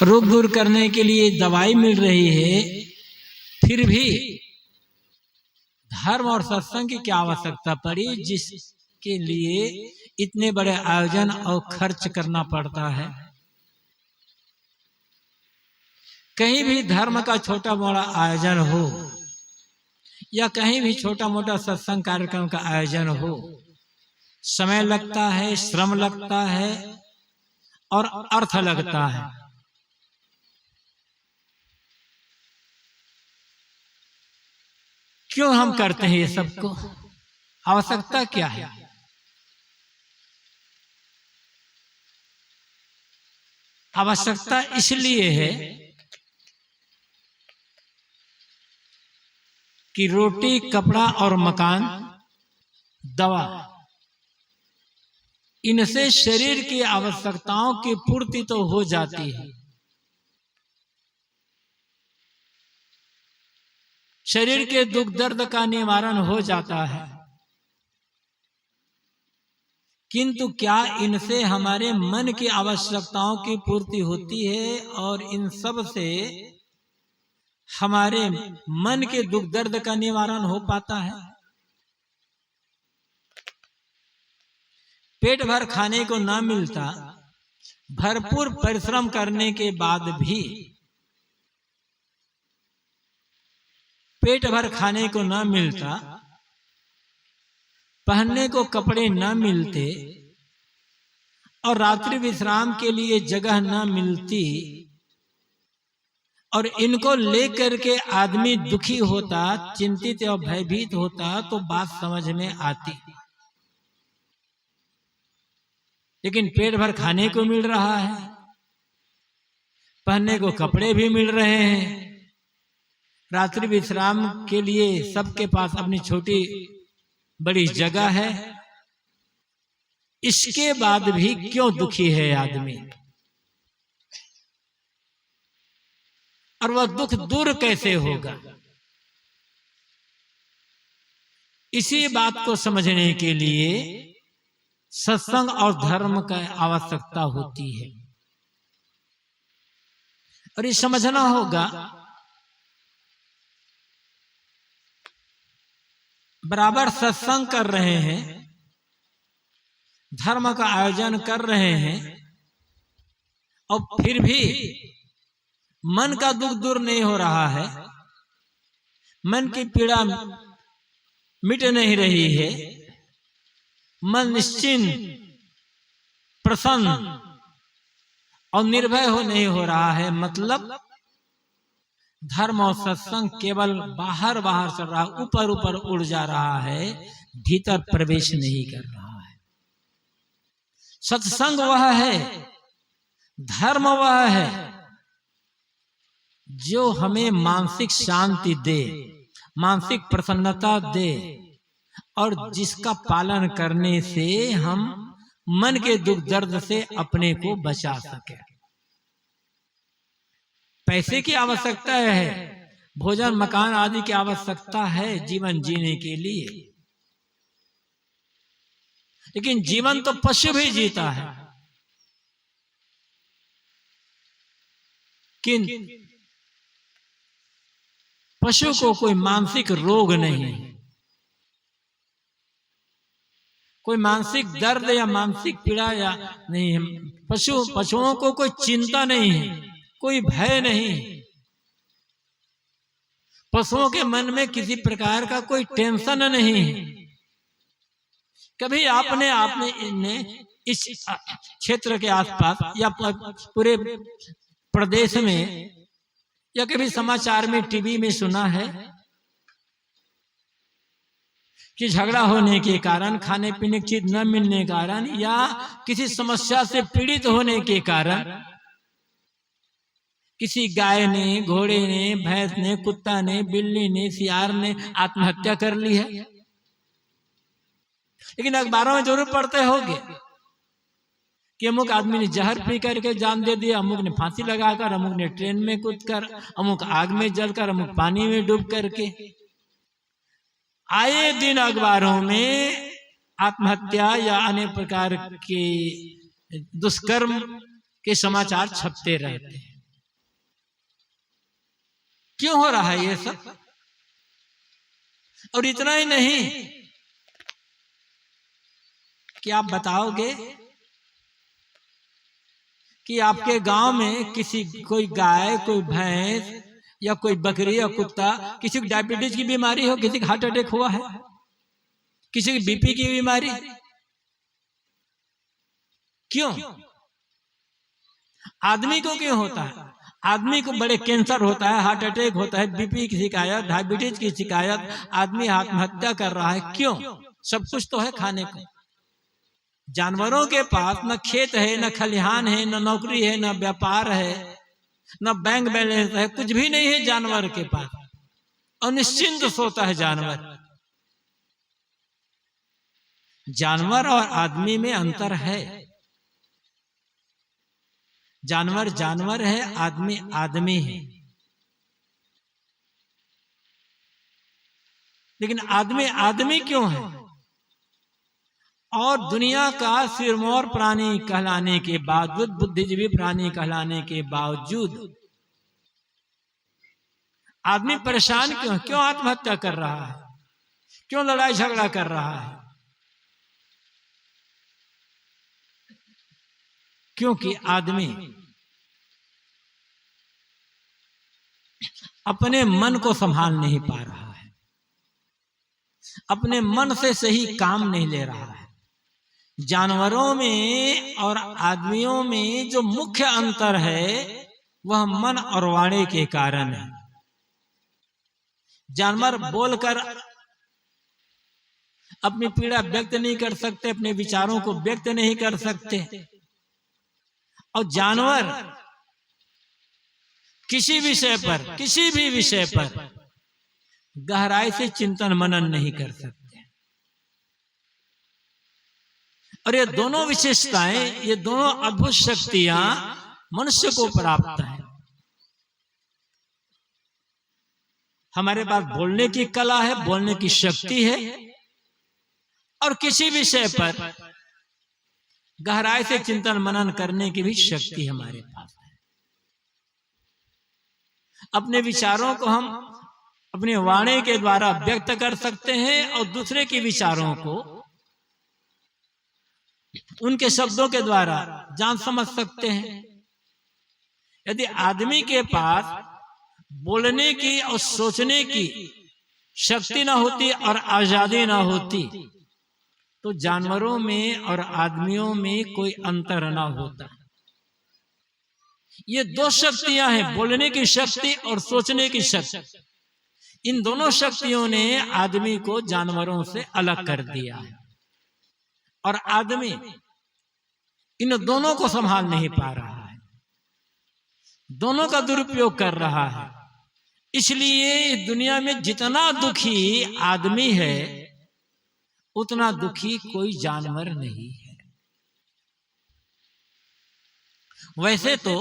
रोग दूर करने के लिए दवाई मिल रही है, फिर भी धर्म और सत्संग की क्या आवश्यकता पड़ी जिसके लिए इतने बड़े आयोजन और खर्च करना पड़ता है। कहीं भी धर्म का छोटा मोटा आयोजन हो या कहीं भी छोटा मोटा सत्संग कार्यक्रम का आयोजन हो, समय लगता है, श्रम लगता है और अर्थ लगता है। क्यों हम करते हैं ये सबको? आवश्यकता क्या है? आवश्यकता इसलिए है कि रोटी, कपड़ा और मकान, दवा, इनसे शरीर की आवश्यकताओं की पूर्ति तो हो जाती है। शरीर के दुख दर्द का निवारण हो जाता है, किंतु क्या इनसे हमारे मन की आवश्यकताओं की पूर्ति होती है और इन सब से हमारे मन के दुख दर्द का निवारण हो पाता है? पेट भर खाने को ना मिलता, भरपूर परिश्रम करने के बाद भी पेट भर खाने को ना मिलता, पहनने को कपड़े ना मिलते और रात्रि विश्राम के लिए जगह ना मिलती और इनको लेकर के आदमी दुखी होता, चिंतित और भयभीत होता तो बात समझ में आती। लेकिन पेट भर खाने को मिल रहा है, पहनने को कपड़े भी मिल रहे हैं, रात्रि विश्राम के लिए सबके पास अपनी छोटी बड़ी जगह है, इसके बाद भी क्यों दुखी है आदमी? और वह दुख दूर कैसे होगा? इसी बात को समझने के लिए सत्संग और धर्म का आवश्यकता होती है। और ये समझना होगा, बराबर सत्संग कर रहे हैं, धर्म का आयोजन कर रहे हैं और फिर भी मन का दुख दूर नहीं हो रहा है, मन की पीड़ा मिट नहीं रही है, मन निश्चिंत, प्रसन्न और निर्भय नहीं हो रहा है। मतलब धर्म और सत्संग केवल बाहर बाहर चल रहा, ऊपर ऊपर उड़ जा रहा है, भीतर प्रवेश नहीं कर रहा है। सत्संग वह है, धर्म वह है जो हमें मानसिक शांति दे, मानसिक प्रसन्नता दे और जिसका पालन करने से हम मन के दुख दर्द से अपने को बचा सके। पैसे की आवश्यकता है, भोजन मकान आदि की आवश्यकता है जीवन जीने के लिए, लेकिन जीवन तो पशु भी जीता है। किंतु पशु को कोई मानसिक रोग नहीं, कोई मानसिक दर्द या मानसिक पीड़ा या नहीं है। पशुओं को कोई चिंता नहीं है, कोई भय नहीं, पशुओं के मन में किसी प्रकार का कोई टेंशन नहीं है। कभी आपने इस क्षेत्र के आसपास या पूरे प्रदेश में या कभी समाचार में, टीवी में सुना है कि झगड़ा होने के कारण, खाने पीने की चीज न मिलने के कारण या किसी समस्या से पीड़ित होने के कारण किसी गाय ने, घोड़े ने, भैंस ने, कुत्ता ने, बिल्ली ने, सियार ने आत्महत्या कर ली है? लेकिन अखबारों में जरूर पढ़ते होंगे कि अमुक आदमी ने जहर पी करके जान दे दिया, अमुक ने फांसी लगाकर, अमुक ने ट्रेन में कूदकर, अमुक आग में जलकर, अमुक पानी में डूब करके। आए दिन अखबारों में आत्महत्या या अन्य प्रकार के दुष्कर्म के समाचार छपते रहते हैं। क्यों हो रहा है ये सब? और इतना ही नहीं कि आप बताओगे कि आपके गांव में किसी कोई गाय, कोई भैंस या कोई बकरी या कुत्ता, किसी को डायबिटीज की बीमारी हो, किसी को हार्ट अटैक हुआ है, किसी की बीपी की बीमारी? क्यों? आदमी को क्यों होता है? आदमी को बड़े कैंसर होता है, हार्ट अटैक होता है, बीपी की शिकायत, डायबिटीज की शिकायत, आदमी आत्महत्या कर रहा है। क्यों? सब कुछ तो है खाने को। जानवरों के पास न खेत है, न खलिहान है, न नौकरी है, न व्यापार है, न बैंक बैलेंस है, कुछ भी नहीं है जानवर के पास, और निश्चिंत सोता है जानवर। जानवर और आदमी में अंतर है। जानवर जानवर है, आदमी आदमी है। लेकिन आदमी आदमी क्यों है? और दुनिया का सिरमौर प्राणी कहलाने के बावजूद, बुद्धिजीवी प्राणी कहलाने के बावजूद आदमी परेशान क्यों? क्यों आत्महत्या कर रहा है? क्यों लड़ाई झगड़ा कर रहा है? क्योंकि आदमी अपने मन को संभाल नहीं पा रहा है, अपने मन से सही काम नहीं ले रहा है। जानवरों में और आदमियों में जो मुख्य अंतर है वह मन और वाणी के कारण है। जानवर बोलकर अपनी पीड़ा व्यक्त नहीं कर सकते, अपने विचारों को व्यक्त नहीं कर सकते, और जानवर किसी विषय पर, किसी भी विषय पर गहराई से चिंतन मनन नहीं कर सकते। और ये दोनों विशेषताएं, ये दोनों अद्भुत शक्तियां मनुष्य को प्राप्त हैं। हमारे पास बोलने की कला है, बोलने की शक्ति है, और किसी विषय पर गहराई से चिंतन मनन करने की भी शक्ति हमारे पास है। अपने विचारों को हम अपनी वाणी के द्वारा व्यक्त कर सकते हैं, और दूसरे के विचारों को उनके शब्दों के द्वारा जान समझ सकते हैं। यदि आदमी के पास बोलने की और सोचने की शक्ति ना होती और आजादी ना होती, तो जानवरों में और आदमियों में कोई अंतर ना होता। ये दो शक्तियां हैं, बोलने की शक्ति और सोचने की शक्ति। इन दोनों शक्तियों ने आदमी को जानवरों से अलग कर दिया है, और आदमी इन दोनों को संभाल नहीं पा रहा है, दोनों का दुरुपयोग कर रहा है। इसलिए दुनिया में जितना दुखी आदमी है उतना दुखी कोई जानवर नहीं है। वैसे तो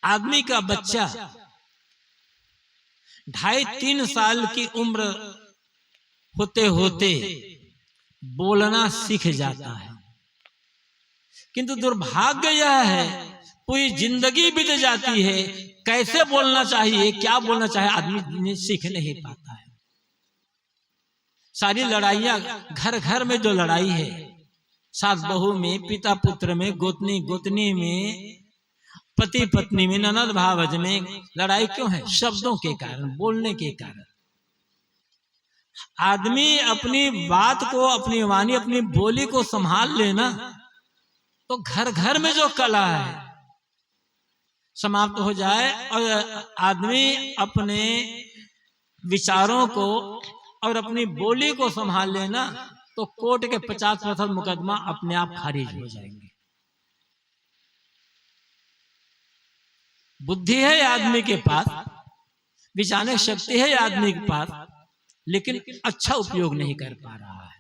आदमी का बच्चा 2.5-3 साल की उम्र होते होते बोलना सीख जाता है, किंतु दुर्भाग्य यह है पूरी जिंदगी बीत जाती है, कैसे बोलना चाहिए, क्या बोलना चाहिए, आदमी सीख नहीं पाता है। सारी लड़ाइयां घर घर में जो लड़ाई है, सास बहू में, पिता पुत्र में, गोतनी गोतनी में, पति पत्नी में, ननद भावज में लड़ाई क्यों है? शब्दों के कारण, बोलने के कारण। आदमी अपनी बात को, अपनी वाणी, अपनी बोली को संभाल लेना, तो घर घर में जो कला है समाप्त हो जाए, और आदमी अपने विचारों को और अपनी बोली को संभाल लेना, तो कोर्ट के 50% मुकदमा अपने आप खारिज हो जाएंगे। बुद्धि है आदमी के पास, विचारने शक्ति है आदमी के पास, लेकिन अच्छा उपयोग नहीं कर पा रहा है।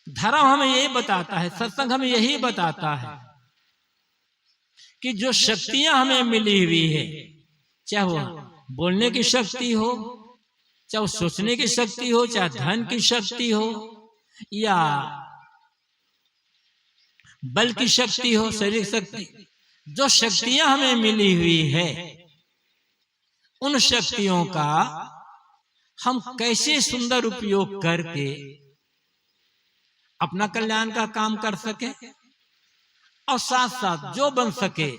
धर्म हमें यही बताता है, सत्संग हमें यही बताता है कि जो शक्तियां हमें मिली हुई है, चाहे वो बोलने की शक्ति हो, चाहे वो सोचने की शक्ति हो, चाहे धन की शक्ति हो, या बल की शक्ति हो, शारीरिक शक्ति, जो शक्तियां हमें मिली हुई है, उन शक्तियों का हम कैसे सुंदर उपयोग करके अपना कल्याण का काम कर सके और साथ साथ जो बन सके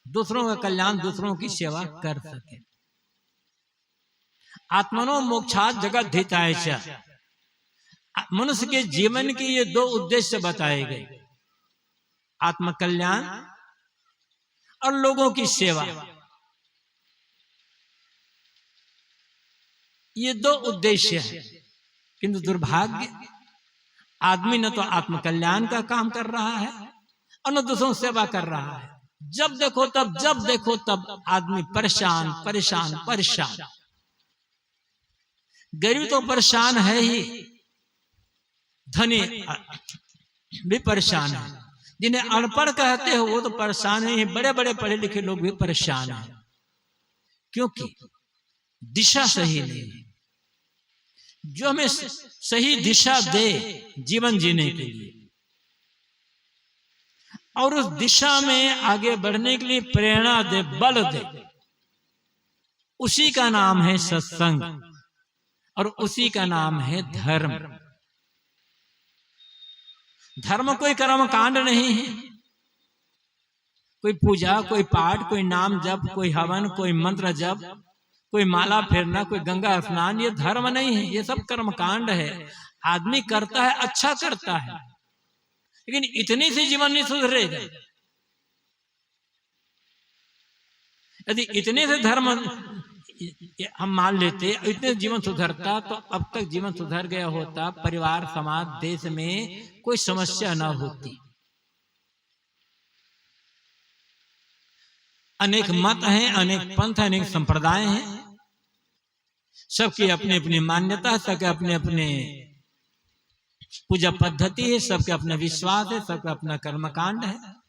दूसरों का कल्याण, दूसरों की सेवा कर सके। आत्मनो मोक्षात् जगत हिताय च, मनुष्य के जीवन के ये दो उद्देश्य बताए गए, आत्मकल्याण और लोगों की सेवा। ये दो उद्देश्य हैं, किंतु दुर्भाग्य आदमी न तो आत्मकल्याण का काम कर रहा है और न दूसरों सेवा कर रहा है। जब देखो तब आदमी परेशान परेशान परेशान। गरीब तो परेशान है ही, धनी भी परेशान है, जिन्हें अनपढ़ कहते हो वो तो परेशान ही, बड़े बड़े पढ़े लिखे लोग भी परेशान हैं, क्योंकि दिशा सही नहीं है। जो हमें सही दिशा दे जीवन जीने के लिए और उस दिशा में आगे बढ़ने के लिए प्रेरणा दे, बल दे, उसी का नाम है सत्संग और उसी का नाम है धर्म। धर्म कोई कर्म कांड नहीं है, कोई पूजा, कोई पाठ, कोई नाम जप, कोई हवन, कोई मंत्र जप, कोई माला फेरना, कोई गंगा स्नान, ये धर्म नहीं है, ये सब कर्म कांड है। आदमी करता है, अच्छा करता है, लेकिन इतनी से जीवन नहीं सुधरेगा। यदि इतने से धर्म हम मान लेते, इतने जीवन सुधरता तो अब तक जीवन सुधर गया होता, परिवार, समाज, देश में कोई समस्या ना होती। अनेक मत हैं, अनेक पंथ, अनेक संप्रदाय हैं, सबकी अपनी अपनी मान्यता, सबके अपने अपने पूजा पद्धति है, सबके अपना विश्वास है, सबका अपना कर्मकांड है।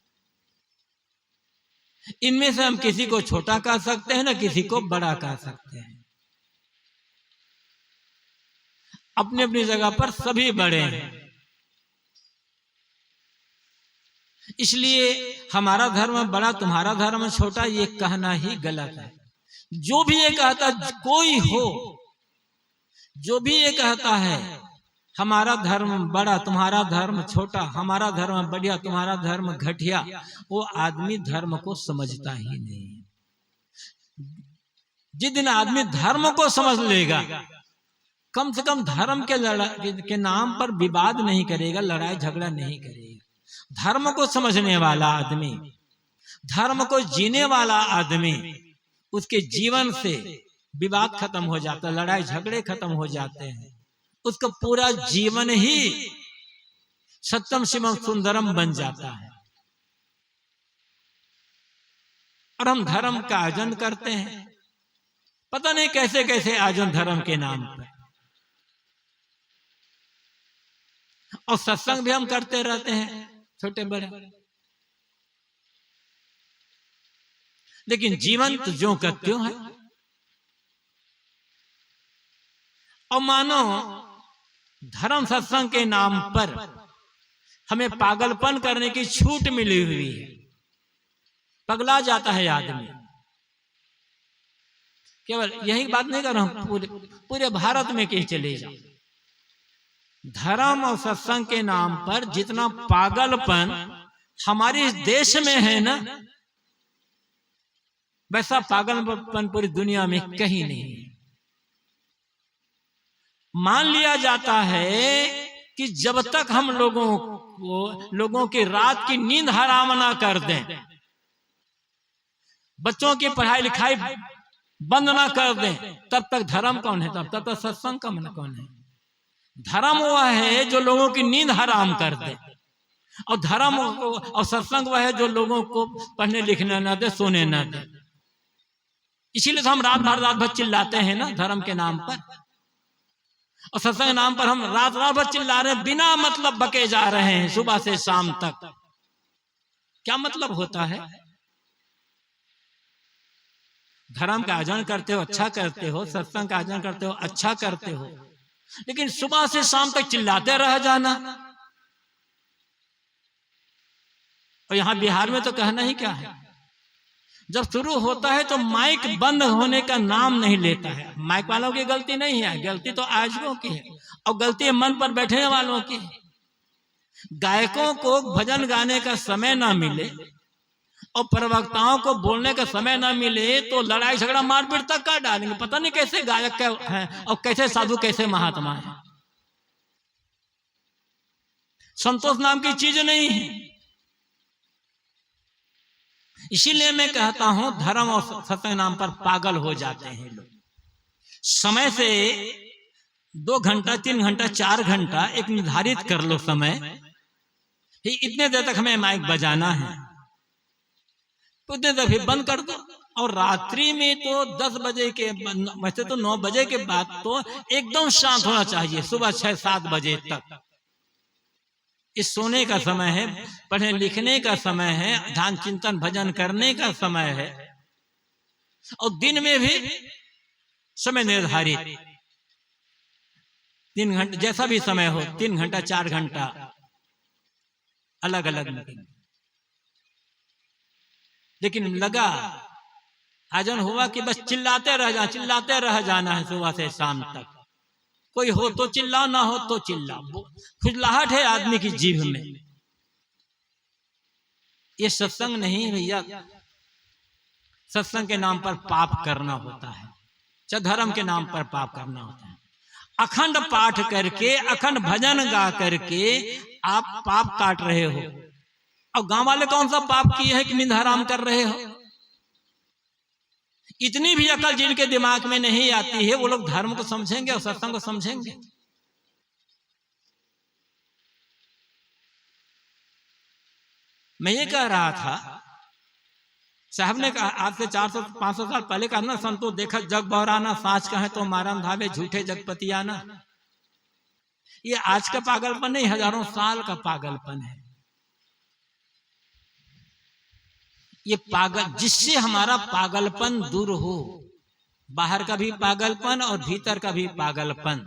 इनमें से हम किसी को छोटा कह सकते हैं, ना किसी को बड़ा कह सकते हैं। अपनी अपनी जगह पर सभी बड़े हैं। इसलिए हमारा धर्म बड़ा, तुम्हारा धर्म छोटा, ये कहना ही गलत है। जो भी ये कहता, कोई हो जो भी ये कहता है हमारा धर्म बड़ा, तुम्हारा धर्म छोटा, हमारा धर्म बढ़िया, तुम्हारा धर्म घटिया, वो आदमी धर्म को समझता ही नहीं। जिस दिन आदमी धर्म को समझ लेगा, कम से कम धर्म के नाम पर विवाद नहीं करेगा, लड़ाई झगड़ा नहीं करेगा। धर्म को समझने वाला आदमी, धर्म को जीने वाला आदमी, उसके जीवन से विवाद खत्म हो जाता है, लड़ाई झगड़े खत्म हो जाते हैं, उसका पूरा जीवन ही सत्यम शिवम सुंदरम बन जाता है। और हम धर्म का आयोजन करते हैं, पता नहीं कैसे कैसे आयोजन धर्म के नाम पर, और सत्संग भी हम करते रहते हैं छोटे बड़े, लेकिन जीवन तो ज्यों का त्यों है। और मानो धर्म सत्संग के नाम पर हमें पागलपन करने की छूट मिली हुई है, पगला जाता है आदमी। केवल यही बात नहीं कर रहा हूं, पूरे भारत में कहीं चले जाओ, धर्म और सत्संग के नाम पर जितना पागलपन हमारे देश में है ना, वैसा पागलपन पूरी दुनिया में कहीं नहीं है। मान लिया जाता है कि जब तक हम लोगों की रात की नींद हराम ना कर दें, बच्चों की पढ़ाई लिखाई बंद ना कर दें, तब तक धर्म कौन है, तब तक सत्संग का मन कौन है। धर्म वह है जो लोगों की नींद हराम कर दे, और धर्म और सत्संग वह है जो लोगों को पढ़ने लिखने न दे, सोने न दे। इसीलिए तो हम रात भर चिल्लाते हैं ना धर्म के नाम पर, और सत्संग के नाम पर हम रात भर चिल्ला रहे हैं, बिना मतलब बके जा रहे हैं सुबह से शाम तक। क्या मतलब होता है? धर्म का आयोजन करते हो, अच्छा करते हो, सत्संग का आयोजन करते हो, अच्छा करते हो, लेकिन सुबह से शाम तक चिल्लाते रह जाना, और यहाँ बिहार में तो कहना ही क्या है, जब शुरू होता है तो माइक बंद होने का नाम नहीं लेता है। माइक वालों की गलती नहीं है, गलती तो आयोजकों की है, और गलती मन पर बैठने वालों की। गायकों को भजन गाने का समय ना मिले और प्रवक्ताओं को बोलने का समय ना मिले तो लड़ाई झगड़ा मारपीट तक कर डालेंगे। पता नहीं कैसे गायक हैं और कैसे साधु, कैसे महात्मा है। संतोष नाम की चीज नहीं है। इसीलिए मैं कहता हूं धर्म और सत्संग नाम पर पागल हो जाते हैं लोग। समय से 2 घंटा 3 घंटा 4 घंटा एक निर्धारित कर लो समय, इतने देर तक हमें माइक बजाना है, तो उतने देर फिर बंद कर दो। और रात्रि में तो 10 बजे के, वैसे तो 9 बजे के बाद तो एकदम शांत होना चाहिए, सुबह 6-7 बजे तक। इस सोने का समय है, पढ़ने लिखने का समय है, ध्यान चिंतन भजन करने का समय है। और दिन में भी समय निर्धारित 3 घंटे, जैसा भी समय हो, 3 घंटा 4 घंटा अलग अलग मीटिंग। लेकिन लगा आयोजन हुआ कि बस चिल्लाते रह जाना है सुबह से शाम तक। कोई हो तो चिल्लाओ, ना हो तो चिल्लाओ। खुजलाहट है आदमी की जीभ में। ये सत्संग नहीं भैया। सत्संग के नाम पर पाप करना होता है, चाहे धर्म के नाम पर पाप करना होता है। अखंड पाठ करके, अखंड भजन गा करके आप पाप काट रहे हो। और गांव वाले कौन सा पाप किए हैं कि नींद हराम कर रहे हो? इतनी भी अकल जिनके दिमाग में नहीं आती है, वो लोग धर्म को समझेंगे और सत्संग को समझेंगे? मैं ये कह रहा था, साहब ने कहा आज से 400-500 साल पहले कहा ना, संतो देखा जग बहराना, साँच कहे तो मारम धावे झूठे जगपति आना। ये आज का पागलपन नहीं, हजारों साल का पागलपन है। ये पागल, जिससे हमारा पागलपन दूर हो, बाहर का भी पागलपन और भीतर का भी पागलपन,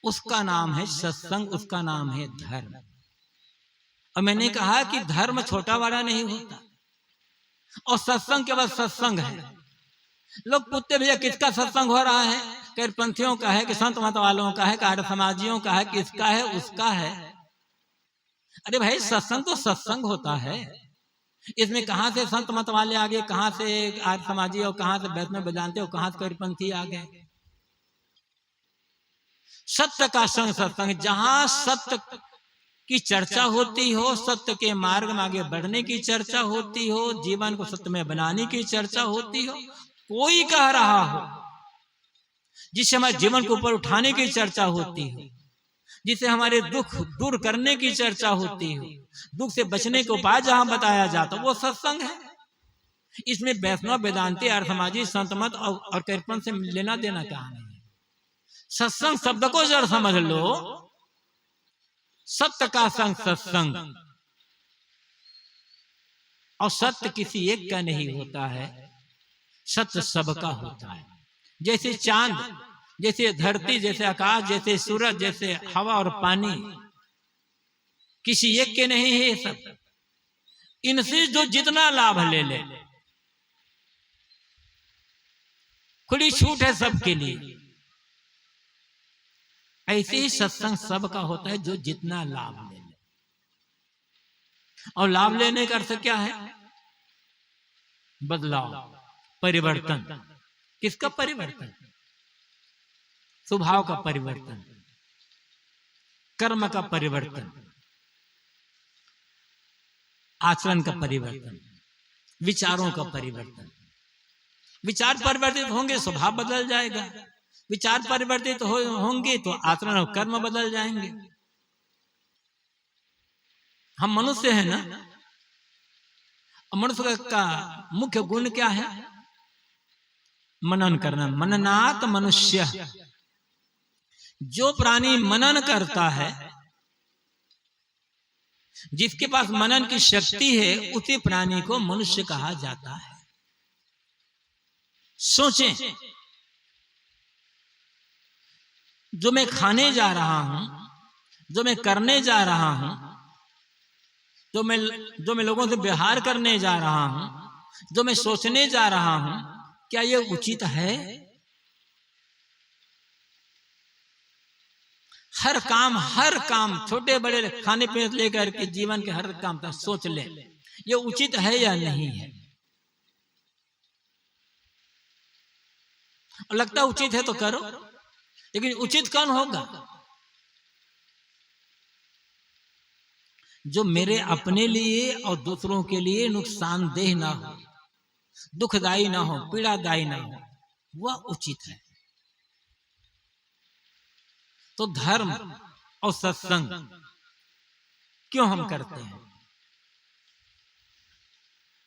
उसका नाम है सत्संग, उसका नाम है धर्म। और मैंने कहा कि धर्म छोटा बड़ा नहीं होता, और सत्संग केवल सत्संग है। लोग पूछते भैया किसका सत्संग हो रहा है? कट्टरपंथियों का है कि संत मत वालों का है कि आर्य समाजियों का है, किसका है? उसका है। अरे भाई सत्संग तो सत्संग होता है, इसमें कहां से संत मत वाले आ गए, कहां से आर्य समाजी और कहां से वैष्णव वेदांती और कहां से कट्टरपंथी आ गए। सत्य का संग सत्संग, जहां सत्य की चर्चा होती हो, सत्य के मार्ग में आगे बढ़ने की चर्चा होती हो, जीवन को सत्य में बनाने की चर्चा होती हो, कोई कह रहा हो, जिससे हमारे जीवन को ऊपर उठाने की चर्चा होती हो, जिसे हमारे दुख दूर करने की चर्चा होती हो, दुख से बचने के उपाय जहां बताया जाता, वो सत्संग है। इसमें वैष्णव वेदांती आर्य समाजी संत मत और कट्टरपंथ से लेना देना कहां नहीं है। सत्संग शब्द को जरा समझ लो, सत्य का संग सत्संग, और सत्य किसी एक का नहीं होता है, सत्य सबका होता है। जैसे चांद, जैसे धरती, जैसे आकाश, जैसे सूरज, जैसे हवा और पानी, किसी एक के नहीं है सब। इनसे जो जितना लाभ ले ले, खुली छूट है सबके लिए। ऐसे ही सत्संग सबका होता है, जो जितना लाभ ले ले। और लाभ लेने का अर्थ क्या है? बदलाव, परिवर्तन। किसका परिवर्तन? स्वभाव का परिवर्तन, कर्म का परिवर्तन, आचरण का परिवर्तन, विचारों का परिवर्तन। विचार परिवर्तित होंगे, स्वभाव बदल जाएगा। विचार परिवर्तित होंगे तो आचरण और कर्म बदल जाएंगे। हम मनुष्य हैं ना, मनुष्य का मुख्य गुण क्या है? मनन करना। मननात् मनुष्य। जो प्राणी मनन करता है, जिसके पास मनन की शक्ति है, उसी प्राणी को मनुष्य कहा जाता है। सोचें, जो मैं खाने जा रहा हूं, जो मैं करने जा रहा हूं, जो मैं लोगों से व्यवहार करने जा रहा हूं, जो मैं सोचने जा रहा हूं, क्या ये उचित है? हर काम छोटे बड़े खाने पीने से लेकर के जीवन के हर काम तक सोच ले, ये उचित है या नहीं है। और लगता उचित है तो करो, लेकिन उचित कौन होगा? जो मेरे अपने लिए और दूसरों के लिए नुकसानदेह ना हो, दुखदायी ना हो, पीड़ादायी ना हो, वह उचित है। तो धर्म और सत्संग क्यों हम करते हैं?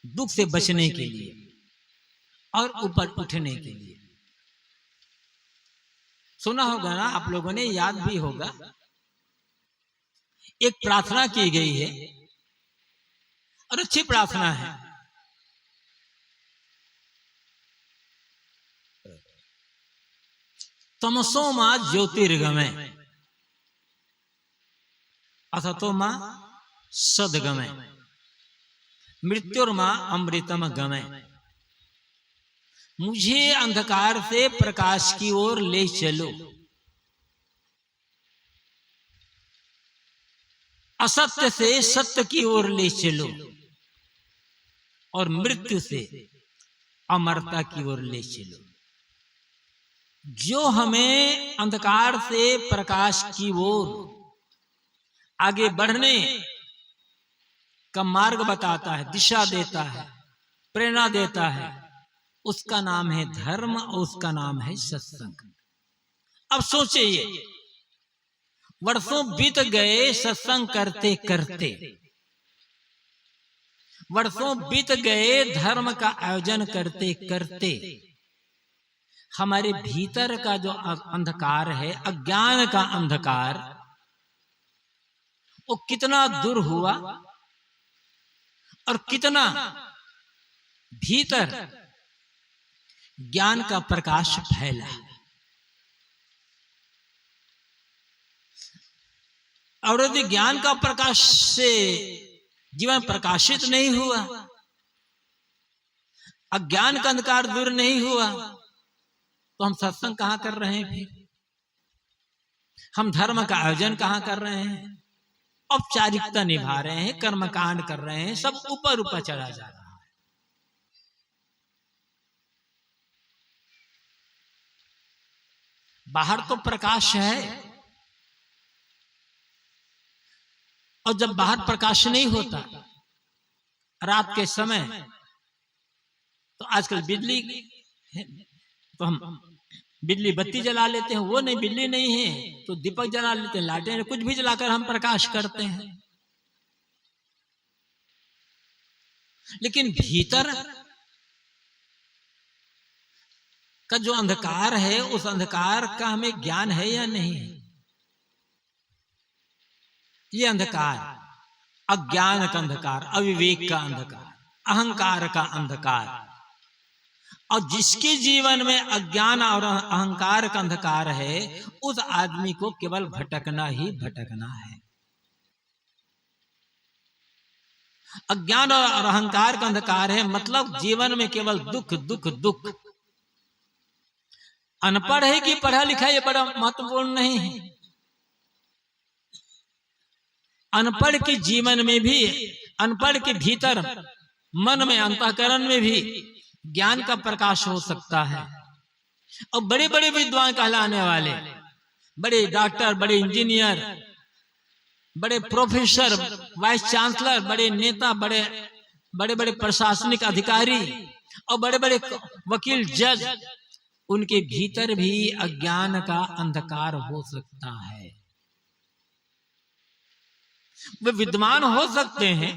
दुख से बचने के लिए और ऊपर उठने के लिए। सुना होगा ना आप लोगों ने, याद भी होगा, एक प्रार्थना की गई है और अच्छी प्रार्थना है। तमसो मां ज्योतिर्गमय अथतो मां सद्गमय मृत्युर्मां अमृतम गमय। मुझे अंधकार से प्रकाश की ओर ले चलो, असत्य से सत्य की ओर ले चलो, और मृत्यु से अमरता की ओर ले चलो। जो हमें अंधकार से प्रकाश की ओर आगे बढ़ने का मार्ग बताता है, दिशा देता है, प्रेरणा देता है, उसका नाम है धर्म और उसका नाम है सत्संग। अब सोचिए, वर्षों बीत गए सत्संग करते करते, वर्षों बीत गए धर्म का आयोजन करते करते, हमारे भीतर का जो अंधकार है, अज्ञान का अंधकार, वो कितना दूर हुआ और कितना भीतर ज्ञान का प्रकाश फैला। और यदि ज्ञान का प्रकाश से जीवन प्रकाशित नहीं हुआ, अज्ञान का अंधकार दूर नहीं हुआ, तो हम सत्संग कहां कर रहे हैं? फिर हम धर्म का आयोजन कहां कर रहे हैं? औपचारिकता निभा रहे हैं, कर्मकांड कर रहे हैं, सब ऊपर ऊपर चढ़ा जा रहा है। बाहर तो प्रकाश है, और जब बाहर प्रकाश नहीं होता रात के समय, तो आजकल बिजली है, तो हम बिजली बत्ती जला लेते हैं, वो नहीं, बिजली नहीं है तो दीपक जला लेते हैं, लालटेन, कुछ भी जलाकर हम प्रकाश करते हैं। लेकिन भीतर का जो अंधकार है, उस अंधकार का हमें ज्ञान है या नहीं? ये अंधकार, अज्ञान का अंधकार, अविवेक का अंधकार, अहंकार का अंधकार, और जिसके जीवन में अज्ञान और अहंकार का अंधकार है, उस आदमी को केवल भटकना ही भटकना है। अज्ञान और अहंकार का अंधकार है, मतलब जीवन में केवल दुख दुख दुख। अनपढ़ है कि पढ़ा लिखा, ये बड़ा महत्वपूर्ण नहीं है। अनपढ़ के जीवन में भी, अनपढ़ के भीतर मन में, अंतःकरण में भी ज्ञान का प्रकाश हो सकता है। और बड़े बड़े विद्वान कहलाने वाले, बड़े डॉक्टर, बड़े इंजीनियर, बड़े प्रोफेसर, वाइस चांसलर, बड़े नेता, बड़े बड़े बड़े प्रशासनिक अधिकारी और बड़े बड़े वकील, जज, उनके भीतर भी अज्ञान का अंधकार हो सकता है। वे विद्वान हो सकते हैं,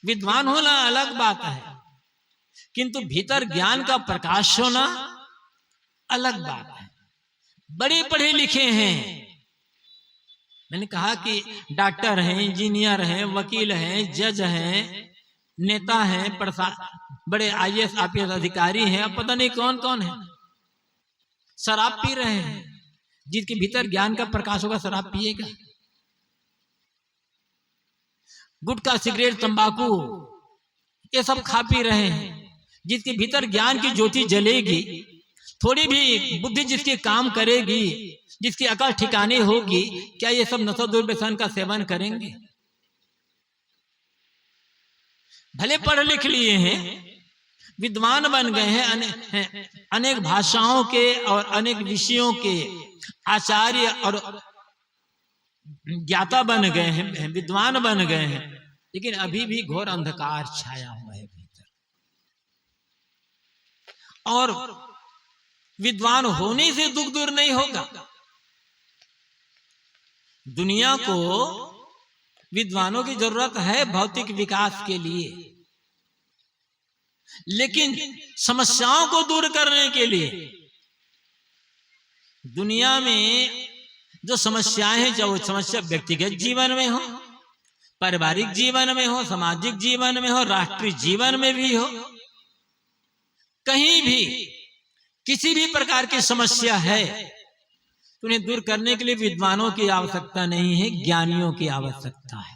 विद्वान होना अलग बात है, किंतु भीतर ज्ञान का प्रकाश होना अलग बात है। बड़े पढ़े लिखे हैं, मैंने कहा कि डॉक्टर हैं, इंजीनियर हैं, वकील हैं, जज हैं, नेता हैं, बड़े आईएएस आईपीएस अधिकारी हैं, अब पता नहीं कौन कौन है, शराब पी रहे हैं। जिसके भीतर ज्ञान का प्रकाश होगा शराब पिएगा? गुटखा, सिगरेट, तंबाकू ये सब खा पी रहे हैं। जिसके भीतर ज्ञान की ज्योति जलेगी, थोड़ी भी बुद्धि जिसकी काम करेगी, जिसकी अकल ठिकाने होगी, क्या ये सब नशा दुर्व्यसन का सेवन करेंगे? भले पढ़ लिख लिए हैं, विद्वान बन गए हैं, अनेक भाषाओं के और अनेक विषयों के आचार्य और ज्ञाता बन गए हैं, विद्वान बन गए हैं, लेकिन अभी भी घोर अंधकार छाया हुआ है भीतर। और विद्वान होने से दुख दूर नहीं होगा। दुनिया को विद्वानों की जरूरत है भौतिक विकास के लिए, लेकिन समस्याओं को दूर करने के लिए दुनिया में जो समस्याएं हैं, चाहे वो समस्या व्यक्तिगत जीवन में हो, पारिवारिक जीवन में हो, सामाजिक जीवन में हो, राष्ट्रीय जीवन में भी हो, कहीं भी किसी भी प्रकार की समस्या है तो उन्हें दूर करने के लिए विद्वानों की आवश्यकता नहीं है, ज्ञानियों की आवश्यकता है।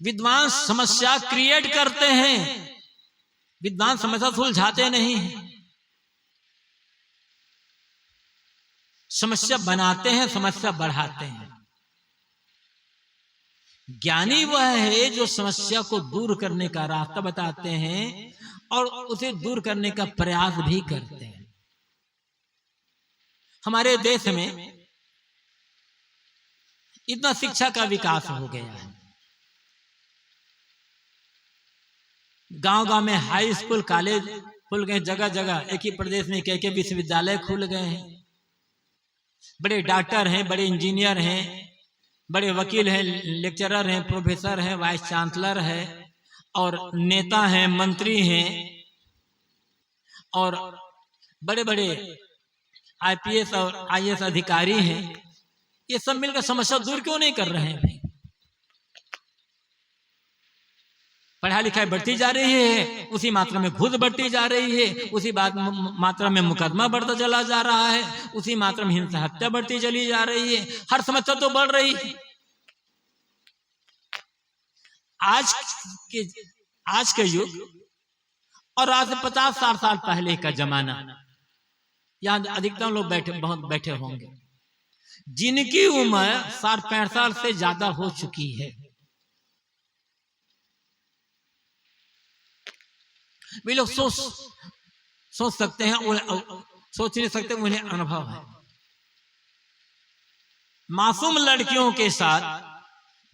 विद्वान समस्या क्रिएट करते हैं, विद्वान समस्या सुलझाते नहीं हैं। समस्या बनाते हैं, समस्या बढ़ाते हैं। ज्ञानी वह है जो समस्या को दूर करने का रास्ता बताते हैं और उसे दूर करने का प्रयास भी करते हैं। हमारे देश में इतना शिक्षा का विकास हो गया है, गांव-गांव में हाई स्कूल, कॉलेज खुल गए, जगह जगह एक ही प्रदेश में कई विश्वविद्यालय खुल गए हैं। बड़े डॉक्टर हैं, बड़े इंजीनियर हैं, बड़े वकील हैं, लेक्चरर हैं, प्रोफेसर हैं, वाइस चांसलर हैं, और नेता हैं, मंत्री हैं, और बड़े बड़े आईपीएस और आईएएस अधिकारी हैं। ये सब मिलकर समस्या दूर क्यों नहीं कर रहे हैं? पढ़ाई लिखाई बढ़ती जा रही है, उसी मात्रा में घूस बढ़ती जा रही है, उसी मात्रा में मुकदमा बढ़ता चला जा रहा है, उसी मात्रा में हिंसा हत्या बढ़ती चली जा रही है। हर समस्या तो बढ़ रही है। आज के युग और आज से 50-60 साल पहले का जमाना, यहाँ अधिकतम लोग बहुत बैठे होंगे जिनकी उम्र 60-65 साल से ज्यादा हो चुकी है। वे लोग सोच सकते हैं, सोच नहीं सकते, उन्हें अनुभव है। मासूम लड़कियों के साथ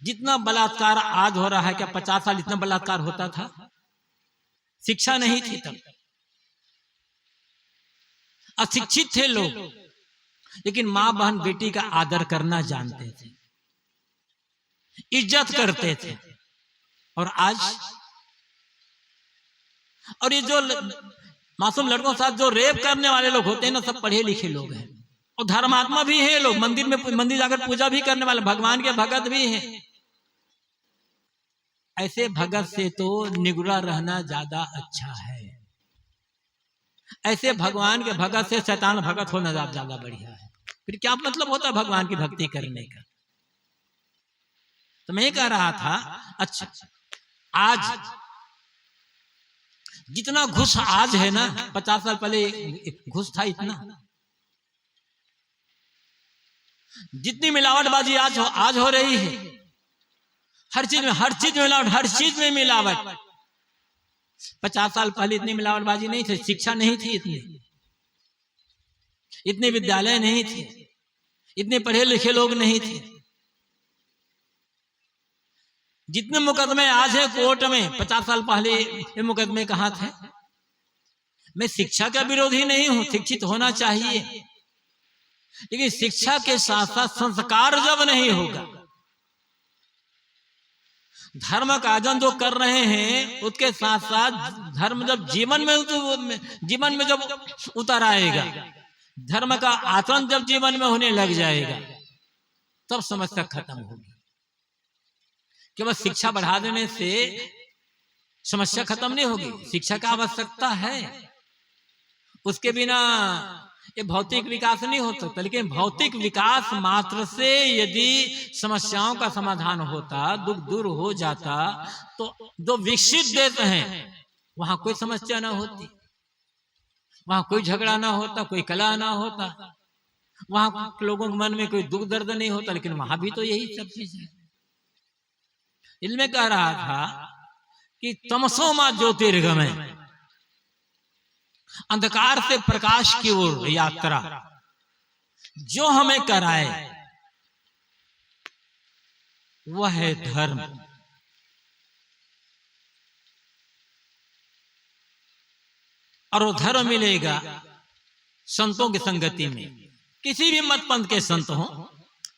जितना बलात्कार आज हो रहा है, क्या 50 साल इतना बलात्कार होता था? शिक्षा नहीं थी तब, अशिक्षित थे लोग, लेकिन मां बहन बेटी का आदर करना जानते थे, इज्जत करते थे। और ये जो मासूम लड़कों के साथ जो रेप करने वाले लोग होते हैं ना, सब पढ़े लिखे लोग हैं और धर्मात्मा भी हैं। लोग मंदिर जाकर पूजा भी करने वाले, भगवान के भगत भी हैं। ऐसे भगत से तो निगुरा रहना ज्यादा अच्छा है। ऐसे भगवान के भगत से शैतान भगत होना ज्यादा बढ़िया है। फिर क्या मतलब होता है भगवान की भक्ति करने का? तो मैं कह रहा था, अच्छा आज जितना घुस आज है ना, 50 साल पहले घुस था इतना। जितनी मिलावटबाजी आज हो रही है, हर चीज में मिलावट, हर चीज में मिलावट। 50 साल पहले इतनी मिलावटबाजी नहीं थी, शिक्षा नहीं थी इतने विद्यालय नहीं थे, इतने पढ़े लिखे लोग नहीं थे। जितने मुकदमे आज है कोर्ट में, 50 साल पहले ये मुकदमे कहाँ थे? मैं शिक्षा का विरोधी नहीं हूं, शिक्षित होना चाहिए, लेकिन शिक्षा के साथ साथ संस्कार जब नहीं होगा, धर्म का आचरण जो कर रहे हैं उसके साथ साथ धर्म जब जीवन में जब उतर आएगा, धर्म का आचरण जब जीवन में होने लग जाएगा, तब समस्या खत्म होगी। केवल शिक्षा बढ़ा देने से समस्या खत्म नहीं होगी, शिक्षा का आवश्यकता है। उसके बिना ये भौतिक विकास नहीं हो सकता, लेकिन भौतिक विकास मात्र से यदि समस्याओं का समाधान होता, दुख दूर हो जाता, तो जो विकसित देश हैं वहां कोई समस्या ना होती, वहां कोई झगड़ा ना होता, कोई कलह ना होता, वहां लोगों के मन में कोई दुख दर्द नहीं होता। लेकिन वहां भी तो यही सब चीज है। इनमें कह रहा था कि तमसो मा ज्योतिर्गमय, अंधकार से प्रकाश की ओर यात्रा जो हमें कराए वह है धर्म। और वो धर्म मिलेगा संतों की संगति में। किसी भी मत पंथ के संत हो,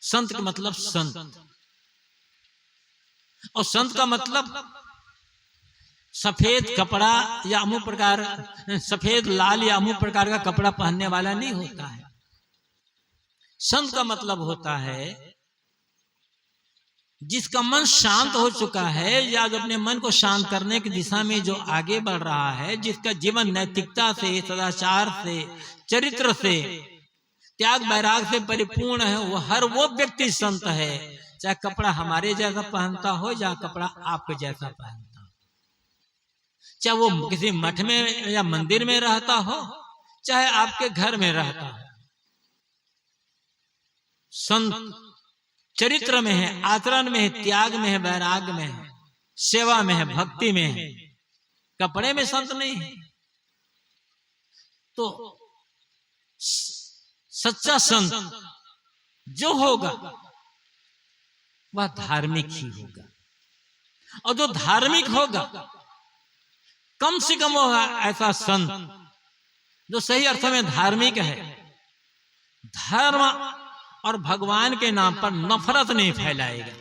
संत का मतलब संत, और संत का मतलब सफेद कपड़ा या अमुक प्रकार, सफेद लाल या अमुक प्रकार का कपड़ा पहनने वाला नहीं होता है। संत का मतलब होता है जिसका मन शांत हो चुका है, या जो अपने मन को शांत करने की दिशा में जो आगे बढ़ रहा है, जिसका जीवन नैतिकता से, सदाचार से, चरित्र से, त्याग वैराग से परिपूर्ण है, वो व्यक्ति संत है। चाहे कपड़ा हमारे जैसा पहनता हो, या कपड़ा आपके जैसा पहनता हो, चाहे वो किसी मठ में या मंदिर में रहता हो, चाहे आपके घर में रहता हो। संत चरित्र में है, आचरण में है, त्याग में है, वैराग में है, सेवा में है, भक्ति में है। कपड़े में संत नहीं है। तो सच्चा संत जो होगा वह धार्मिक ही होगा, और जो धार्मिक होगा कम से कम होगा ऐसा संत जो सही अर्थ में धार्मिक है, धर्म और भगवान के नाम पर नफरत नहीं फैलाएगा।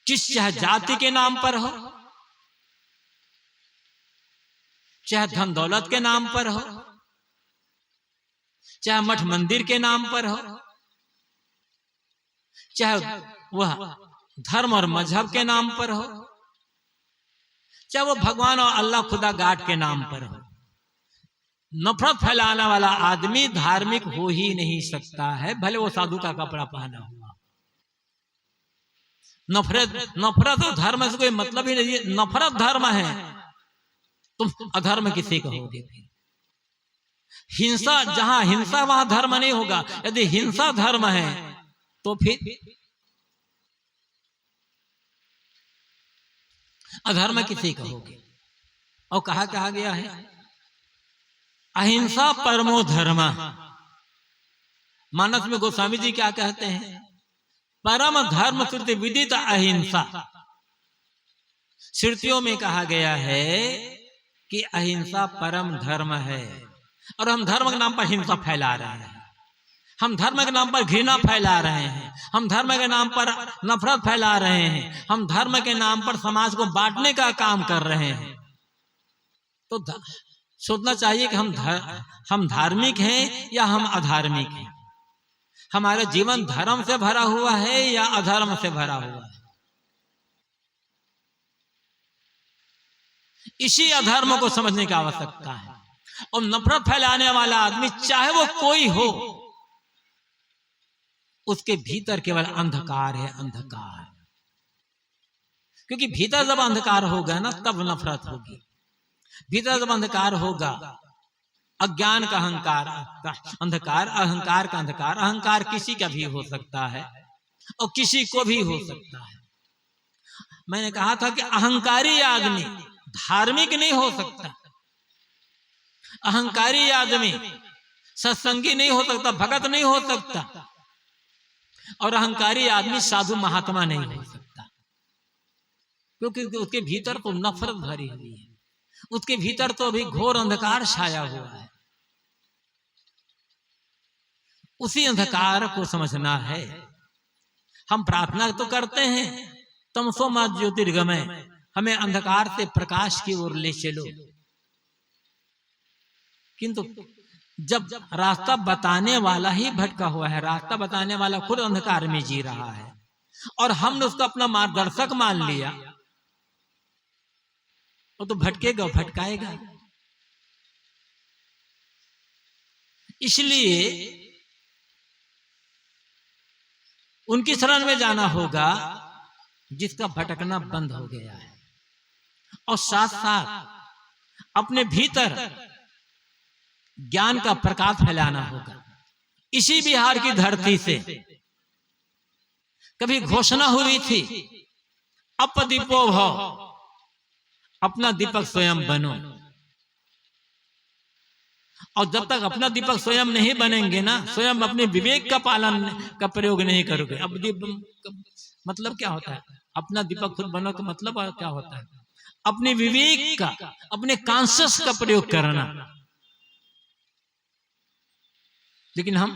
चाहे जाति के नाम पर हो, चाहे धन दौलत के नाम पर हो, चाहे मठ मंदिर के नाम पर हो, चाहे वह धर्म और मजहब के नाम पर हो, चाहे वो भगवान और अल्लाह खुदा गाड के नाम पर हो। नफरत फैलाने वाला आदमी धार्मिक हो ही नहीं सकता है, भले वो साधु का कपड़ा पहना हुआ। नफरत और धर्म से कोई मतलब ही नहीं है। नफरत धर्म है, तुम अधर्म किसे कहोगे? हिंसा, जहां हिंसा वहां धर्म नहीं होगा। यदि हिंसा धर्म है तो फिर अधर्म किसे कहोगे? और कहा गया है अहिंसा परमो धर्म। मानस में गोस्वामी जी क्या कहते हैं? परम धर्म श्रुति विदित अहिंसा। श्रुतियों में कहा गया है कि अहिंसा परम धर्म है, और हम धर्म के नाम पर हिंसा फैला रहे हैं, हम धर्म के नाम पर घृणा फैला रहे हैं, हम धर्म के नाम पर नफरत फैला रहे हैं, हम धर्म के नाम पर समाज को बांटने का काम कर रहे हैं। तो सोचना चाहिए कि हम धार्मिक हैं या हम अधार्मिक हैं। हमारा जीवन धर्म से भरा हुआ है या अधर्म से भरा हुआ है। इसी अधर्म को समझने की आवश्यकता है। और नफरत फैलाने वाला आदमी चाहे वो कोई हो, उसके भीतर केवल अंधकार है, अंधकार। क्योंकि भीतर जब अंधकार होगा ना, तब नफरत होगी। भीतर जब अंधकार होगा, अज्ञान का अहंकार अंधकार, अहंकार का अंधकार। अहंकार किसी का भी हो सकता है और किसी को भी हो सकता है। मैंने कहा था कि अहंकारी आदमी धार्मिक नहीं हो सकता, अहंकारी आदमी सत्संगी नहीं हो सकता, भगत नहीं हो सकता, और अहंकारी आदमी साधु महात्मा नहीं हो सकता। क्योंकि उसके भीतर तो नफरत भरी हुई है, उसके भीतर तो अभी घोर अंधकार छाया हुआ है। उसी अंधकार को समझना है। हम प्रार्थना तो करते हैं तमसो मा ज्योतिर्गमय, हमें अंधकार से प्रकाश की ओर ले चलो, किंतु जब रास्ता बताने वाला ही भटका हुआ है, रास्ता बताने वाला खुद अंधकार में जी रहा है, और हमने उसको अपना मार्गदर्शक मान लिया, वो तो भटकेगा, भटकाएगा। इसलिए उनकी शरण में जाना होगा जिसका भटकना बंद हो गया है, और साथ साथ अपने भीतर ज्ञान का प्रकाश फैलाना होगा। इसी बिहार की धरती से कभी घोषणा हुई थी, अपदीपो भव, अपना दीपक स्वयं बनो। और जब तक अपना दीपक स्वयं नहीं बनेंगे ना, स्वयं अपने विवेक का पालन का प्रयोग नहीं करोगे। अब मतलब क्या होता है? अपना दीपक खुद बनो का मतलब क्या होता है? अपने विवेक का, अपने कॉन्शियस का प्रयोग करना। लेकिन हम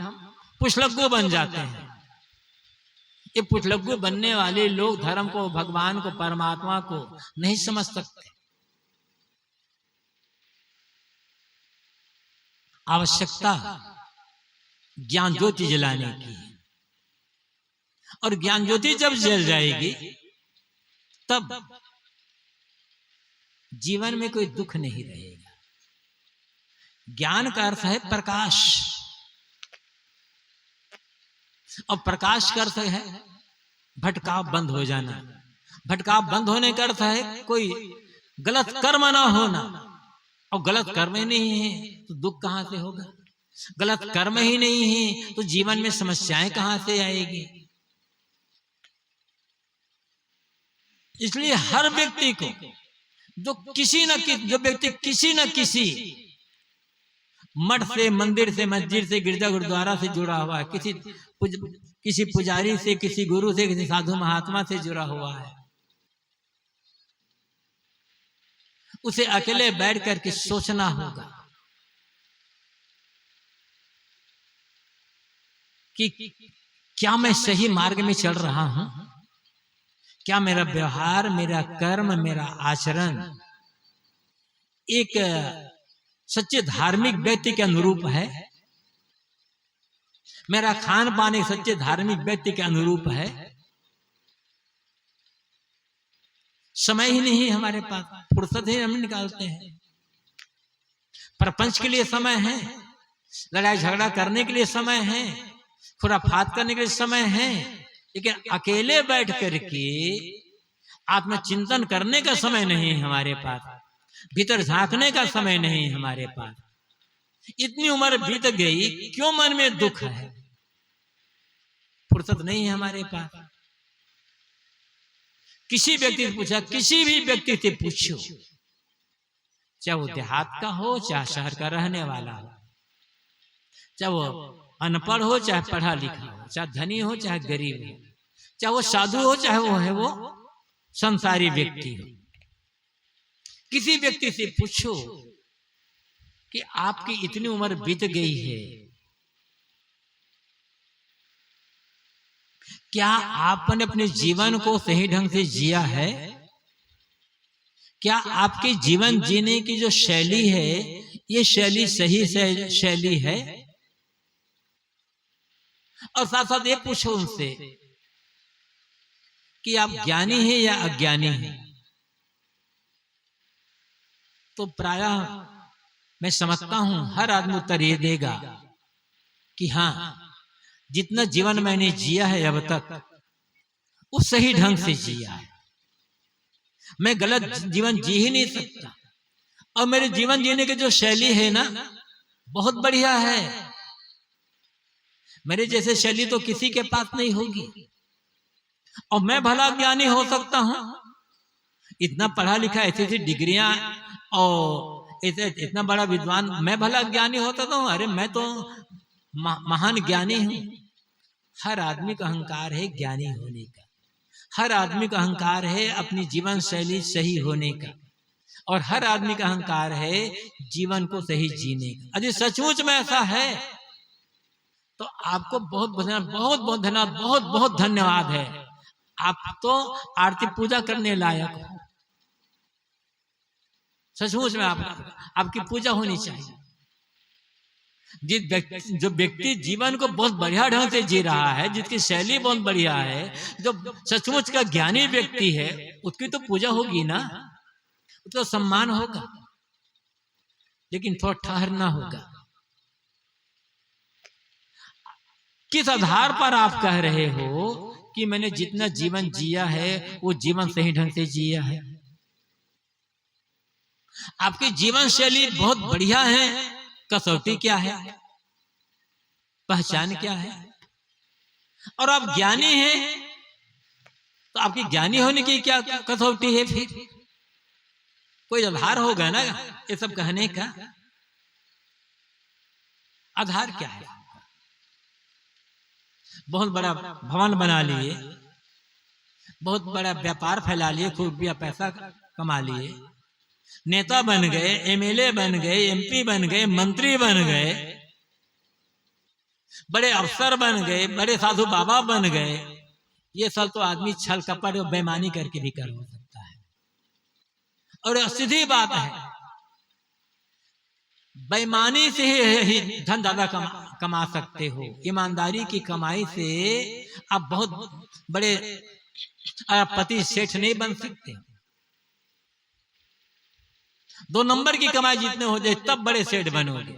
पुछलग्गू बन जाते हैं। ये पुछलग्गू बनने वाले लोग धर्म को, भगवान को, परमात्मा को नहीं समझ सकते। आवश्यकता ज्ञान ज्योति जलाने की, और ज्ञान ज्योति जब जल जाएगी तब जीवन में कोई दुख नहीं रहेगा। ज्ञान का अर्थ है प्रकाश, और प्रकाश का अर्थ है भटकाव बंद हो जाना। भटकाव बंद होने का अर्थ है कोई गलत कर्म ना होना, और गलत कर्म ही नहीं है तो दुख कहां से होगा? गलत कर्म ही नहीं है तो जीवन में समस्याएं कहां से आएगी? इसलिए हर व्यक्ति को जो व्यक्ति किसी न किसी मठ से, मंदिर से, मस्जिद से, गिरजा गुरुद्वारा से जुड़ा हुआ है, किसी पुजारी से, किसी गुरु से, किसी साधु महात्मा से जुड़ा हुआ है, उसे अकेले बैठ करके सोचना होगा कि क्या मैं सही मार्ग में चल रहा हूं? क्या मेरा व्यवहार, मेरा कर्म, मेरा आचरण एक सच्चे धार्मिक व्यक्ति के अनुरूप है? मेरा खान पान एक सच्चे धार्मिक व्यक्ति के अनुरूप है? समय ही नहीं हमारे पास, फुर्सत ही हम निकालते हैं। प्रपंच के लिए समय है, लड़ाई झगड़ा करने के लिए समय है, खुराफात करने के लिए समय है, लेकिन अकेले बैठ करके आत्मचिंतन करने का समय नहीं हमारे पास, भीतर झांकने का समय नहीं हमारे पास। इतनी उम्र बीत गई, क्यों मन में दुख है? फुर्सत नहीं है हमारे पास। किसी व्यक्ति से पूछा, किसी भी व्यक्ति से पूछो, चाहे वो देहात का हो, चाहे शहर का रहने वाला हो, चाहे वो अनपढ़ हो, चाहे पढ़ा लिखा हो, चाहे धनी हो, चाहे गरीब हो, चाहे वो साधु हो, चाहे वो संसारी व्यक्ति हो, किसी व्यक्ति से पूछो कि आपकी इतनी उम्र बीत गई है, क्या आपने अपने जीवन को सही ढंग से जिया है? क्या आपके जीवन जीने की जो शैली है, ये शैली सही शैली है? और साथ साथ ये पूछो उनसे कि आप ज्ञानी हैं या अज्ञानी हैं? तो प्रायः मैं समझता हूं हर आदमी उत्तर ये देगा कि हाँ, जितना जीवन मैंने जिया है अब तक, वो सही ढंग से जिया है। मैं गलत जीवन जी ही नहीं सकता, और मेरे जीवन जीने की जो शैली है ना, बहुत बढ़िया है। मेरे जैसे शैली तो किसी के पास नहीं होगी, और मैं भला ज्ञानी हो सकता हूं, इतना पढ़ा लिखा, ऐसी ऐसी डिग्रियां और इतना बड़ा विद्वान, मैं भला ज्ञानी होता हूं? अरे मैं तो महान ज्ञानी हूं। हर आदमी का अहंकार है ज्ञानी होने का, हर आदमी का अहंकार है अपनी जीवन शैली सही होने का, और हर आदमी का अहंकार है जीवन को सही जीने का। यदि सचमुच में ऐसा है तो आपको बहुत बहुत धन्यवाद, बहुत बहुत धन्यवाद है। आप तो आरती पूजा करने लायक हो। सचमुच में आपकी पूजा होनी चाहिए। जो व्यक्ति जीवन को बहुत बढ़िया ढंग से जी रहा है, जिसकी शैली बहुत बढ़िया है, जो सचमुच का ज्ञानी व्यक्ति है, उसकी तो पूजा होगी ना, उसका सम्मान होगा, लेकिन थोड़ा ठहरना होगा। किस आधार पर आप कह रहे हो कि मैंने जितना जीवन जिया है वो जीवन सही ढंग से जिया है? आपकी जीवन शैली बहुत बढ़िया है, कसौटी क्या है, पहचान क्या है? और आप ज्ञानी हैं तो आपकी ज्ञानी होने की क्या कसौटी है? फिर कोई आधार होगा ना ये सब कहने का? आधार क्या है? बहुत बड़ा भवन बना लिए, बहुत बड़ा व्यापार फैला लिए, खूब रुपया पैसा कमा लिए, नेता बन गए, एमएलए बन गए, एमपी बन गए, मंत्री बन गए, बड़े अफसर बन गए, बड़े साधु बाबा बन गए। ये सब तो आदमी छल कपट और बेईमानी करके भी कर हो सकता है। और सीधी बात है, बेईमानी से ही धन ज्यादा कमा सकते हो। ईमानदारी की कमाई से आप बहुत बड़े पति सेठ नहीं बन सकते। 2 नंबर की कमाई जितने हो जाए तब बड़े सेठ बनोगे।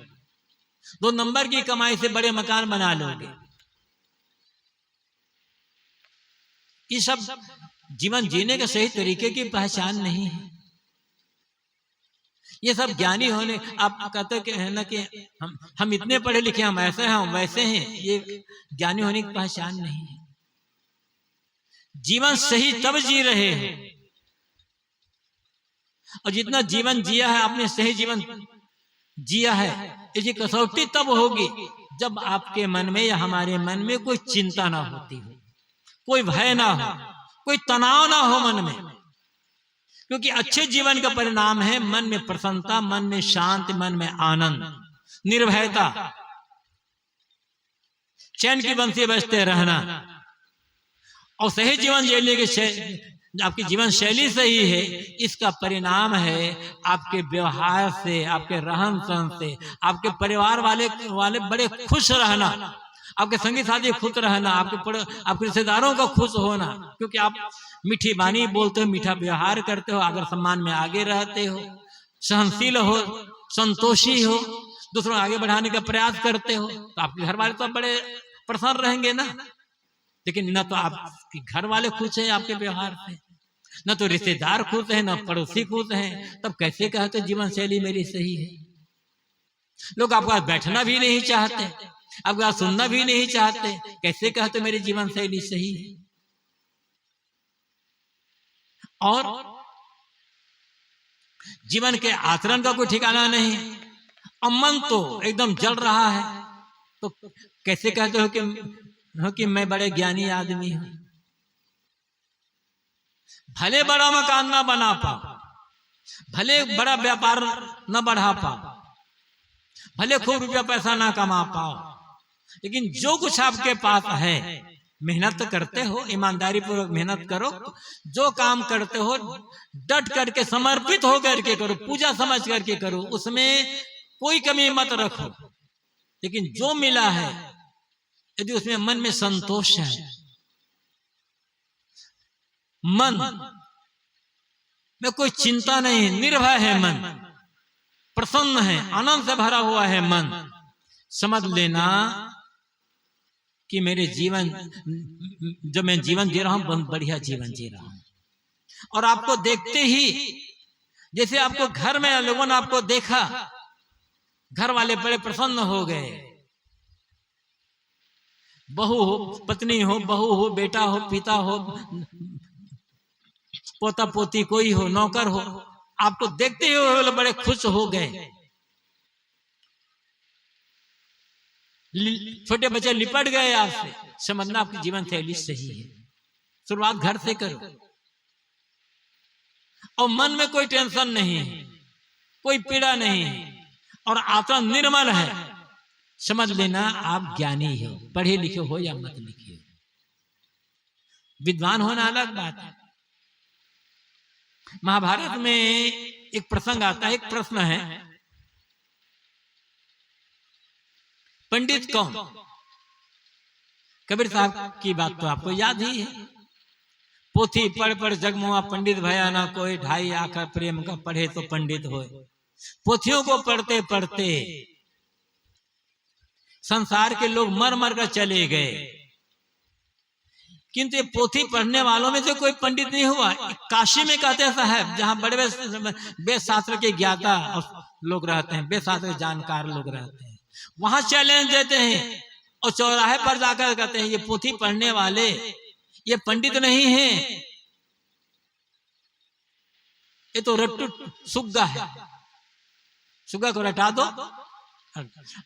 2 नंबर की कमाई से बड़े मकान बना लोगे। ये सब जीवन जीने के सही तरीके की पहचान नहीं है। ये सब ज्ञानी होने, आप कहते हैं ना कि हम इतने पढ़े लिखे, हम ऐसे हैं, हम वैसे हैं, ये ज्ञानी होने की पहचान नहीं है। जीवन सही तब जी रहे हैं, और जितना जीवन जिया है आपने सही जीवन जिया है, इसकी कसौटी तब होगी जब आपके मन में या हमारे मन में कोई चिंता ना होती हो, कोई भय ना हो, कोई तनाव ना हो मन में। क्योंकि अच्छे जीवन का परिणाम है मन में प्रसन्नता, मन में शांति, मन में आनंद, निर्भयता, चैन की बंसी बजते रहना। और सही जीवन जीने के आपकी जीवन शैली सही है, इसका परिणाम है आपके व्यवहार से, आपके रहन सहन से, आपके परिवार वाले बड़े खुश रहना, आपके संगी साथी खुश रहना, आपके रिश्तेदारों का खुश होना। क्योंकि आप मीठी बानी बोलते हो, मीठा व्यवहार करते हो, आदर सम्मान में आगे रहते हो, सहनशील हो, संतोषी हो, दूसरों आगे बढ़ाने का प्रयास करते हो, तो आपके घर वाले तो बड़े प्रसन्न रहेंगे ना। लेकिन न तो आपके घर वाले खुश हैं आपके व्यवहार से, न तो रिश्तेदार खुश हैं, न पड़ोसी खुश हैं, तब कैसे कहते जीवन शैली मेरी सही है? लोग आपका बैठना भी नहीं चाहते, आपका सुनना भी नहीं चाहते, कैसे कहते मेरी जीवन शैली सही है? और जीवन के आचरण का कोई ठिकाना नहीं, और मन तो एकदम जल रहा है, तो कैसे कहते हो कि मैं बड़े ज्ञानी आदमी हूं? भले बड़ा मकान ना बना पाओ, भले बड़ा व्यापार न बढ़ा पाओ, भले खूब रुपया पैसा ना कमा पाओ, लेकिन जो कुछ आपके पास है मेहनत करते हो, ईमानदारी पूर्वक मेहनत करो, जो काम करते हो डट करके समर्पित होकर के करो, पूजा समझ करके करो, उसमें कोई कमी मत रखो। लेकिन जो मिला है यदि उसमें मन में संतोष है, मन में कोई चिंता नहीं, निर्भय है मन, प्रसन्न है, आनंद से भरा हुआ है मन, समझ लेना कि मेरे जीवन, जो मैं जीवन जी रहा हूं बहुत बढ़िया जीवन जी रहा हूं। और आपको देखते ही, जैसे आपको घर में लोगों ने आपको देखा, घर वाले बड़े प्रसन्न हो गए, बहू हो, पत्नी हो, बहू हो, बेटा हो, पिता हो, पोता पोती कोई हो, नौकर हो, आपको देखते ही वो बड़े खुश हो गए। छोटे बच्चे लिपट गए आपसे, समझना आपकी जीवन शैली सही है। शुरुआत घर से करो, और मन में कोई टेंशन नहीं है, कोई पीड़ा नहीं है, और आत्मा निर्मल है, समझ लेना आप ज्ञानी हो, पढ़े लिखे हो या मत लिखे हो। विद्वान होना अलग बात है। महाभारत में एक प्रसंग आता है, एक प्रश्न है, पंडित कौन? कबीर साहब की बात तो आपको याद ही है, पोथी पढ़ पढ़ जगमुआ पंडित भया ना कोई, ढाई आकर प्रेम का पढ़े तो पंडित होए। पोथियों को पढ़ते पढ़ते संसार के लोग मर मर कर चले गए, किंतु ये पोथी पढ़ने वालों में से कोई पंडित नहीं हुआ। काशी में कहते हैं साहब, जहां बड़े वेद शास्त्र के ज्ञाता लोग रहते हैं, वेद शास्त्र के जानकार लोग रहते हैं, वहां चैलेंज देते हैं और चौराहे पर जाकर कहते हैं ये पोथी पढ़ने वाले ये पंडित नहीं है, ये तो रट्टू सुग्गा है, सुग्गा को रटा दो।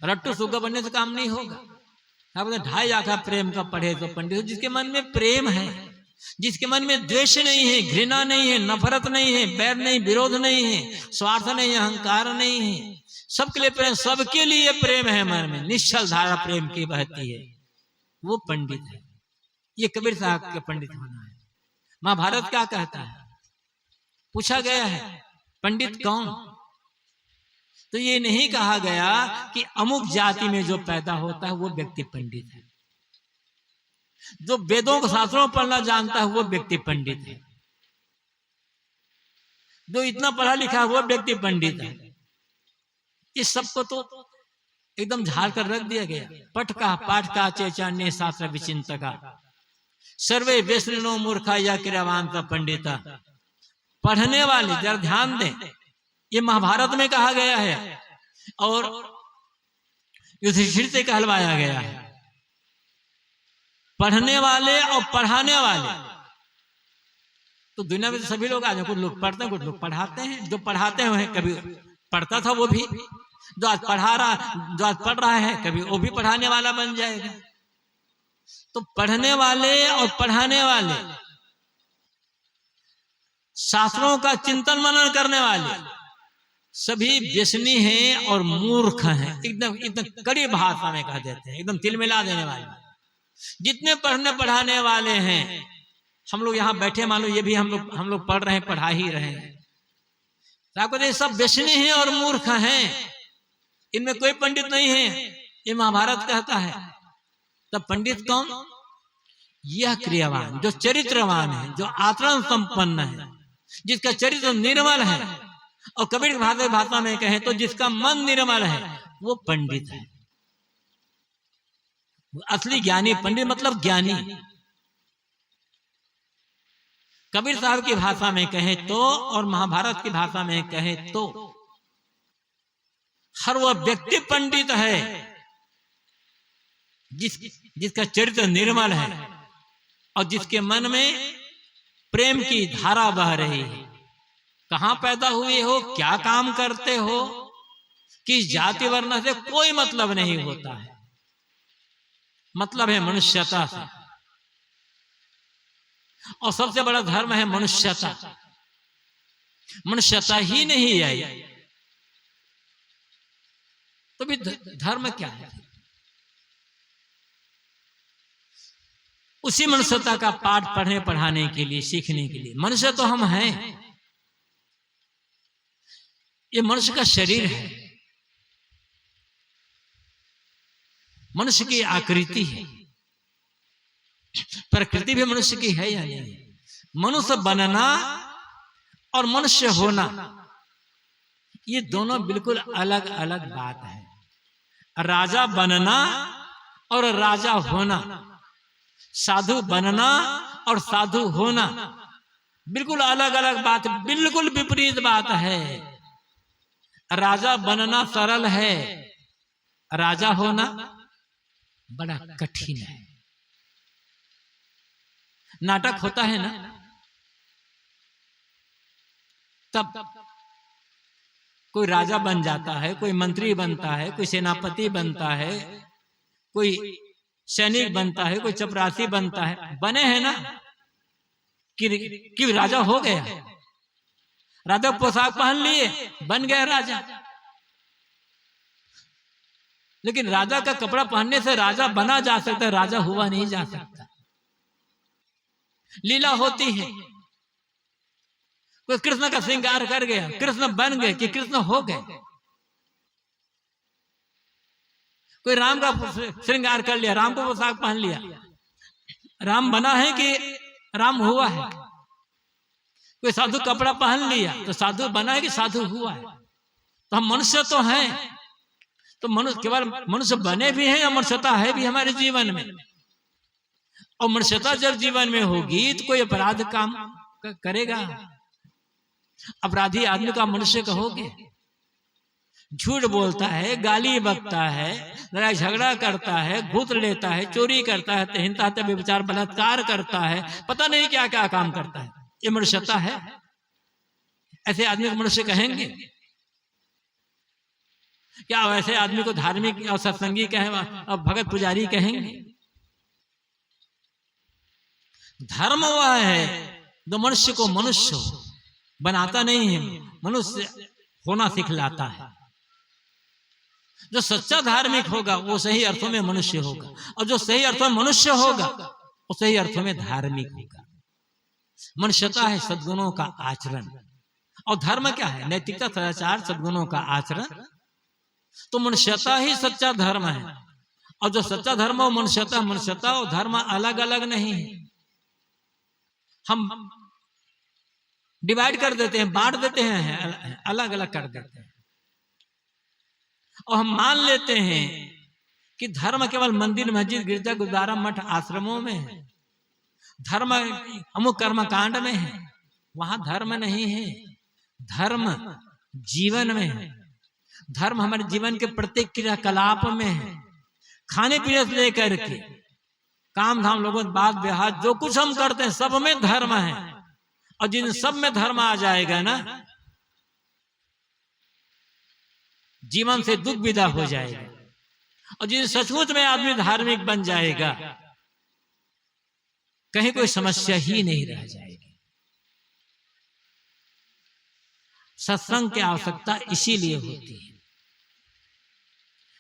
रट्टू सुग्गा बनने से काम नहीं होगा। आप 2.5 आंखा प्रेम का पढ़े तो पंडित। जिसके मन में प्रेम है, जिसके मन में द्वेष नहीं है, घृणा नहीं है, नफरत नहीं है, बैर नहीं, विरोध नहीं है, स्वार्थ नहीं है, अहंकार नहीं है, सबके लिए प्रेम, सबके लिए प्रेम है मन में, निश्चल धारा प्रेम की बहती है, वो पंडित है। ये कबीर साहब का पंडित होना है। महाभारत क्या कहता है? पूछा गया है पंडित कौन, तो ये नहीं कहा गया कि अमुक जाति में जो पैदा होता है वो व्यक्ति पंडित है, जो वेदों को शास्त्रों पढ़ना जानता है वो व्यक्ति पंडित है, जो इतना पढ़ा लिखा है वो व्यक्ति पंडित है। इस सबको तो एकदम झाड़ कर रख दिया गया। पठ का पाठ का चैचान्य शास्त्र विचिंतका सर्वे वैष्णव मूर्खा या क्रियावान का पंडिता। पढ़ने वाले, जरा ध्यान दें, ये महाभारत में कहा गया है और युधिष्ठिर से कहलवाया गया है। पढ़ने वाले और पढ़ाने वाले तो दुनिया में तो सभी लोग आ जाए, कुछ लोग पढ़ते हैं, कुछ लोग पढ़ाते हैं। जो पढ़ाते हैं कभी पढ़ता था वो भी, जो आज पढ़ा रहा, जो आज पढ़ रहा है कभी वो भी पढ़ाने वाला बन जाएगा। तो पढ़ने वाले और पढ़ाने वाले, शास्त्रों का चिंतन मनन करने वाले सभी व्यसनी हैं और मूर्ख हैं। एकदम कड़ी भाषा में कह देते हैं, एकदम तिल मिला देने वाले। जितने पढ़ने पढ़ाने वाले हैं, हम लोग यहाँ बैठे, मान लो ये भी हम लोग पढ़ रहे हैं, पढ़ा ही रहे हैं, ये सब व्यसनी हैं और मूर्ख हैं, इनमें कोई पंडित नहीं है। ये महाभारत कहता है। तब पंडित कौन? यह क्रियावान, जो चरित्रवान है, जो आचरण संपन्न है, जिसका चरित्र निर्मल है, और कबीर भाषा में कहें तो जिसका मन निर्मल है, वो पंडित है। असली ज्ञानी पंडित मतलब ज्ञानी। कबीर साहब की भाषा में कहें तो और महाभारत की भाषा में कहें तो हर वह व्यक्ति पंडित है जिसका चरित्र निर्मल है और जिसके मन में प्रेम की धारा बह रही है। कहां पैदा हुए हो, क्या काम करते हो, किस जाति वर्ण से कोई मतलब नहीं होता है। मतलब है मनुष्यता से, और सबसे बड़ा धर्म है मनुष्यता। मनुष्यता ही नहीं आई तो भी धर्म क्या है? उसी मनुष्यता का पाठ पढ़ने पढ़ाने के लिए, सीखने के लिए। मनुष्य तो हम हैं, ये मनुष्य का शरीर है, मनुष्य की आकृति है, प्रकृति भी मनुष्य की है या नहीं? मनुष्य बनना और मनुष्य होना, ये दोनों बिल्कुल अलग अलग बात है। राजा बनना और राजा होना, साधु बनना और साधु होना, बिल्कुल अलग अलग बात, बिल्कुल विपरीत बात है। राजा बनना सरल है, राजा होना बड़ा कठिन है। नाटक होता है ना, तब कोई राजा बन जाता है, कोई मंत्री बनता है, कोई सेनापति बनता है, कोई सैनिक बनता है, कोई चपरासी बनता है। बने हैं ना कि राजा हो गया, राजा पोशाक पहन लिए, बन गया राजा। लेकिन राजा का कपड़ा पहनने से राजा बना जा सकता है, राजा हुआ नहीं जा सकता। लीला होती है, कोई कृष्ण का श्रृंगार कर गया, कृष्ण बन गए कि कृष्ण हो गए। कोई राम का श्रृंगार कर लिया, राम को पोशाक पहन लिया, राम बना है कि राम हुआ है। कोई साधु कपड़ा पहन लिया तो साधु बना है कि साधु हुआ है। तो हम मनुष्य तो हैं, तो मनुष्य केवल मनुष्य बने भी हैं या मनुष्यता है भी हमारे जीवन में। और मनुष्यता जब जीवन में होगी तो कोई अपराध काम करेगा? अपराधी आदमी का मनुष्य कहोगे? झूठ बोलता है, गाली बकता है, लड़ाई झगड़ा करता है, घूत लेता है, चोरी करता है, हिंसा हत्या व्यभिचार बलात्कार करता है, पता नहीं क्या क्या काम करता है, ये मनुष्यता है? ऐसे आदमी को मनुष्य कहेंगे क्या? वैसे आदमी को धार्मिक और सत्संगी कहें और भगत पुजारी कहेंगे? धर्म वह है जो मनुष्य को मनुष्य बनाता नहीं है, मनुष्य होना सिखलाता है। जो सच्चा धार्मिक होगा वो सही अर्थों में मनुष्य होगा, और जो सही अर्थों में मनुष्य होगा वो सही अर्थों में धार्मिक होगा। मनुष्यता है सद्गुणों का आचरण, और धर्म क्या है? नैतिकता, सदाचार, सद्गुणों का आचरण। तो मनुष्यता ही सच्चा धर्म है, और जो सच्चा धर्म हो मनुष्यता, मनुष्यता और धर्म अलग अलग नहीं है। हम डिवाइड कर देते हैं, बांट देते हैं, अलग अलग कर देते हैं, और हम मान लेते हैं कि धर्म केवल मंदिर, मस्जिद, गिरजा, गुरुद्वारा, मठ, आश्रमों में है। धर्म अमुक कर्म कांड में है, वहां धर्म नहीं है। धर्म जीवन में है। धर्म हमारे जीवन के प्रत्येक क्रियाकलाप में है। खाने पीने से लेकर के काम धाम, लोगों से बात व्यवहार, जो कुछ हम करते हैं सब में धर्म है। और जिन सब में धर्म आ जाएगा ना, जीवन से दुख विदा हो जाएगा। और जिन सचमुच में आदमी धार्मिक बन जाएगा, कहीं कोई समस्या ही नहीं रह जाएगी। सत्संग की आवश्यकता इसीलिए होती है।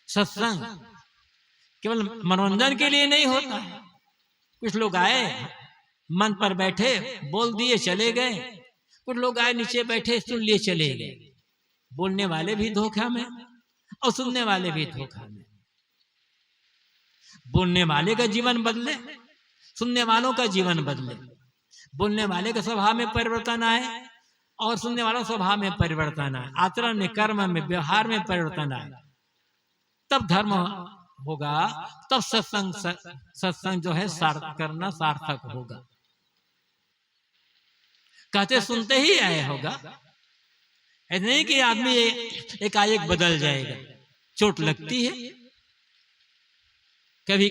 सत्संग केवल मनोरंजन के लिए नहीं होता है। कुछ लोग आए, मन पर बैठे, बोल दिए, चले गए। कुछ लोग आए, नीचे बैठे, सुन लिए, चले गए। बोलने वाले भी धोखा में और सुनने वाले भी धोखा में। बोलने वाले का जीवन बदले, सुनने वालों का जीवन बदले। बोलने वाले का स्वभाव में परिवर्तन आए और सुनने वालों स्वभाव में परिवर्तन आए, आचरण में, कर्म में, व्यवहार में परिवर्तन आए, तब धर्म होगा, तब सत्संग जो है करना सार्थक होगा। कहते सुनते ही आए होगा, ऐसा नहीं कि आदमी एकाएक बदल जाएगा। चोट लगती है कभी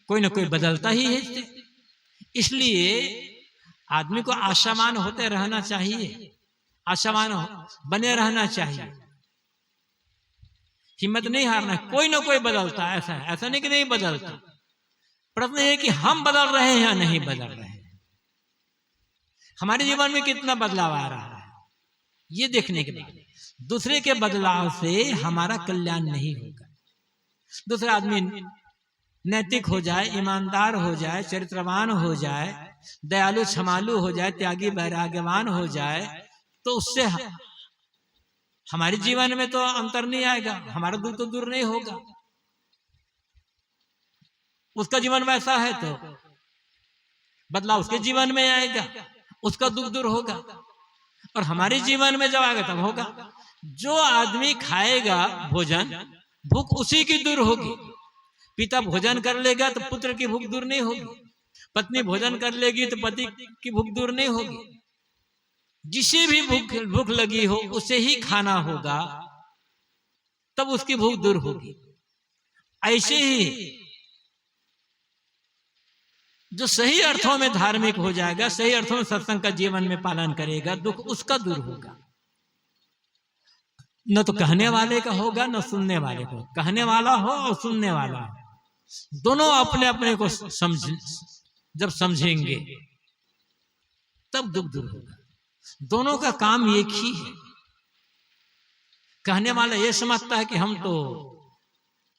कोई ना कोई बदलता ही है। इसलिए आदमी को आशावान होते रहना चाहिए, आशावान बने रहना चाहिए, हिम्मत नहीं हारना। कोई ना कोई बदलता, ऐसा नहीं कि नहीं बदलता। प्रश्न है कि हम बदल रहे हैं या नहीं बदल रहे हैं। हमारे जीवन में कितना बदलाव आ रहा है, ये देखने के बाद। दूसरे के बदलाव से हमारा कल्याण नहीं होगा। दूसरा आदमी नैतिक हो जाए, ईमानदार हो जाए, चरित्रवान हो जाए, दयालु क्षमालु हो जाए, त्यागी वैराग्यवान हो जाए, तो उससे हमारे जीवन में तो अंतर नहीं आएगा, हमारा दुख तो दूर नहीं होगा। उसका जीवन वैसा है तो बदलाव उसके जीवन में आएगा, उसका दुख दूर होगा। और हमारे जीवन में जब आएगा तब होगा। जो आदमी खाएगा भोजन, भूख उसी की दूर होगी। पिता भोजन कर लेगा तो पुत्र की भूख दूर नहीं होगी, पत्नी भोजन कर लेगी तो पति की भूख दूर नहीं होगी। जिसे भी भूख लगी हो उसे ही खाना होगा, तब उसकी भूख दूर होगी। ऐसे ही जो सही अर्थों में धार्मिक हो जाएगा, सही अर्थों में सत्संग का जीवन में पालन करेगा, दुख उसका दूर होगा। न तो कहने वाले का होगा न सुनने वाले को। कहने वाला हो और सुनने वाला हो, दोनों अपने अपने को जब समझेंगे तब दुख दूर होगा। दोनों का काम एक ही है। कहने वाला ये समझता है कि हम तो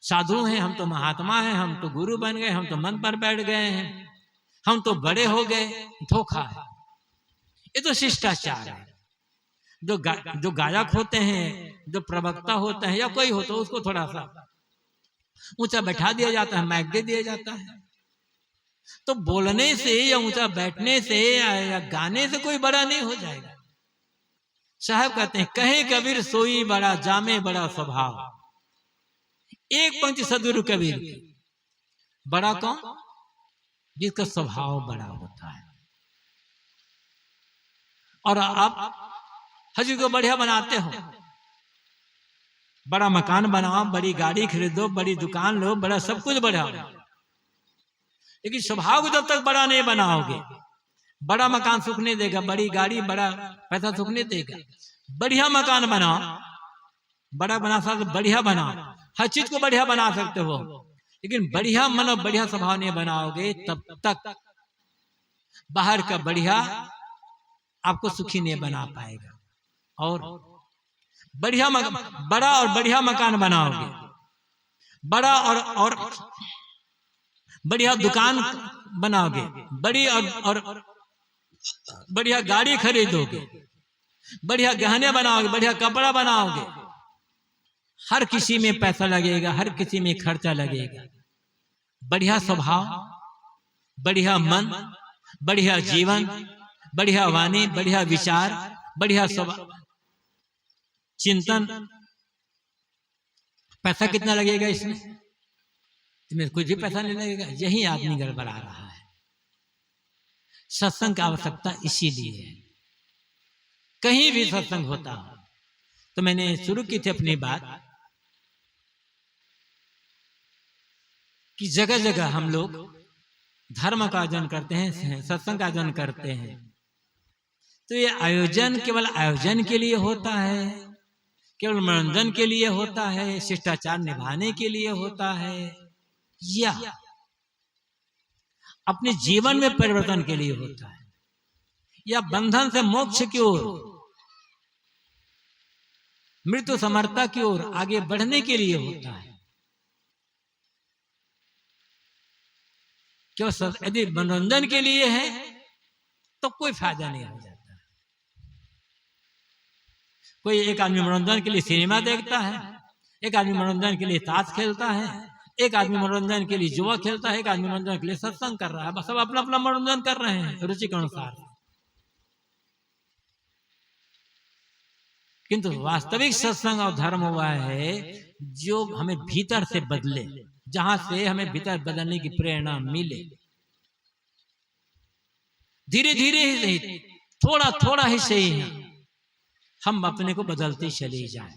साधु हैं, हम तो महात्मा हैं, हम तो गुरु बन गए, हम तो मन पर बैठ गए हैं, हम तो बड़े हो गए। धोखा है। ये तो शिष्टाचार है। जो गायक होते हैं, जो प्रवक्ता होता है या कोई होता है, उसको थोड़ा सा ऊंचा बैठा दिया जाता है, माइक दे दिया जाता है। तो बोलने से या ऊंचा बैठने से या गाने से कोई बड़ा नहीं हो जाएगा। साहब कहते हैं, कहे कबीर सोई बड़ा, जामे बड़ा स्वभाव। एक पंक्ति सदगुरु कबीर की, बड़ा कौन? जिसका स्वभाव बड़ा होता है। और आप हजूर को बढ़िया बनाते हो, बड़ा मकान बनाओ, बड़ी गाड़ी खरीदो, बड़ी दुकान लो, बड़ा सब कुछ बढ़ाओ, लेकिन स्वभाव को जब तक बड़ा नहीं बनाओगे, बड़ा मकान सुख नहीं देगा, बड़ी गाड़ी बड़ा पैसा सुख नहीं देगा। बढ़िया मकान बनाओ, बड़ा बना सकते, बढ़िया बनाओ, हर चीज को बढ़िया बना सकते हो, लेकिन बढ़िया मन और बढ़िया स्वभाव नहीं बनाओगे तब तक बाहर का बढ़िया आपको सुखी नहीं बना पाएगा। और बढ़िया बड़ा और बढ़िया मकान बनाओगे, बड़ा और बढ़िया दुकान बनाओगे, बड़ी और बढ़िया गाड़ी खरीदोगे, बढ़िया गहने बनाओगे, बढ़िया कपड़ा बनाओगे, हर किसी में पैसा लगेगा, हर किसी में खर्चा लगेगा। बढ़िया स्वभाव, बढ़िया मन, बढ़िया जीवन, बढ़िया वाणी, बढ़िया विचार, बढ़िया स्वभाव, चिंतन, पैसा कितना लगेगा इसमें? इसमें कुछ भी पैसा नहीं लगेगा। यही आदमी गड़बड़ा रहा है। सत्संग की आवश्यकता इसीलिए है। कहीं भी सत्संग होता हो, तो मैंने शुरू की थी अपनी बात कि जगह जगह हम लोग धर्म का आयोजन करते हैं, सत्संग का आयोजन करते हैं, तो ये आयोजन केवल आयोजन के लिए होता है, केवल मनोरंजन के लिए होता है, शिष्टाचार निभाने के लिए होता है, या अपने जीवन में परिवर्तन के लिए होता है, या बंधन से मोक्ष की ओर, मृत्यु समर्था की ओर आगे बढ़ने के लिए होता है। क्यों? यदि मनोरंजन के लिए है तो कोई फायदा नहीं हो जाता। कोई एक आदमी मनोरंजन के लिए सिनेमा देखता है, एक आदमी मनोरंजन के लिए ताश खेलता है, एक आदमी मनोरंजन के लिए जुआ खेलता है, एक आदमी मनोरंजन के लिए सत्संग कर रहा है। बस सब अपना अपना मनोरंजन कर रहे हैं रुचि के अनुसार। किंतु वास्तविक सत्संग और धर्म हुआ है जो हमें भीतर से बदले, जहां से हमें भीतर बदलने की प्रेरणा मिले। धीरे धीरे ही सही, थोड़ा थोड़ा ही सही है, हम अपने को बदलते चले जाए,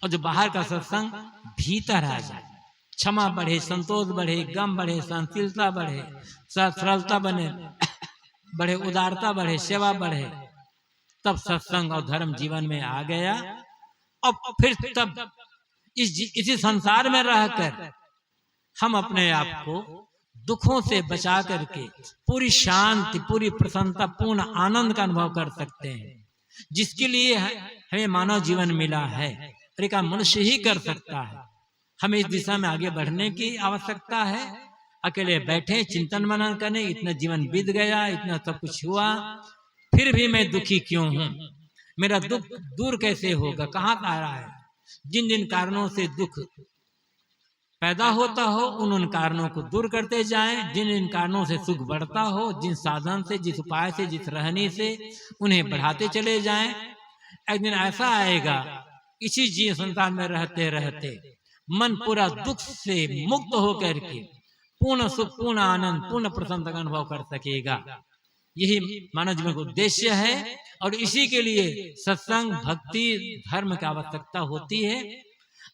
और जो बाहर का सत्संग भीतर आ जाए, क्षमा बढ़े, संतोष बढ़े, गम बढ़े, सहनशीलता बढ़े, सरलता बने बढ़े, उदारता बढ़े, सेवा बढ़े, तब सत्संग और धर्म जीवन में आ गया। और फिर तब इसी संसार में रहकर हम अपने आप को दुखों से बचा करके पूरी शांति, पूरी प्रसन्नता, पूर्ण आनंद का अनुभव कर सकते हैं, जिसके लिए हमें मानव जीवन मिला है। और मनुष्य ही कर सकता है। हमें इस दिशा में आगे बढ़ने की आवश्यकता है। अकेले बैठे चिंतन मनन करने, इतना जीवन बीत गया, इतना सब कुछ हुआ, फिर भी मैं दुखी क्यों हूं? मेरा दुख दूर कैसे होगा? कहां आ रहा है? जिन जिन कारणों से दुख पैदा होता हो उन कारणों को दूर करते जाएं। जिन जिन कारणों से सुख बढ़ता हो, जिन साधन से, जिस उपाय से, जिस रहनी से, उन्हें बढ़ाते चले जाएं। एक दिन ऐसा आएगा, इसी जीव संसार में रहते रहते मन पूरा दुख से मुक्त होकर के पूर्ण सुख, पूर्ण आनंद, पूर्ण प्रसन्नता का अनुभव कर सकेगा। यही मानव जीवन का उद्देश्य है, और इसी के लिए सत्संग, भक्ति, धर्म की आवश्यकता होती है।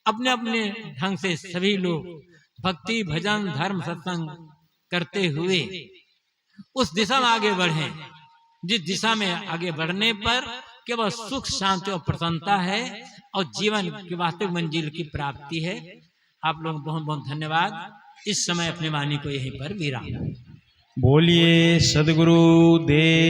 अपने अपने ढंग से सभी लोग भक्ति, भजन, धर्म, सत्संग करते हुए उस दिशा में आगे बढ़ें, जिस दिशा में आगे बढ़ने पर केवल सुख, शांति और प्रसन्नता है, और जीवन की वास्तविक मंजिल की प्राप्ति है। आप लोग बहुत बहुत धन्यवाद। इस समय अपने वाणी को यहीं पर विराम। बोलिए सद्गुरु देव।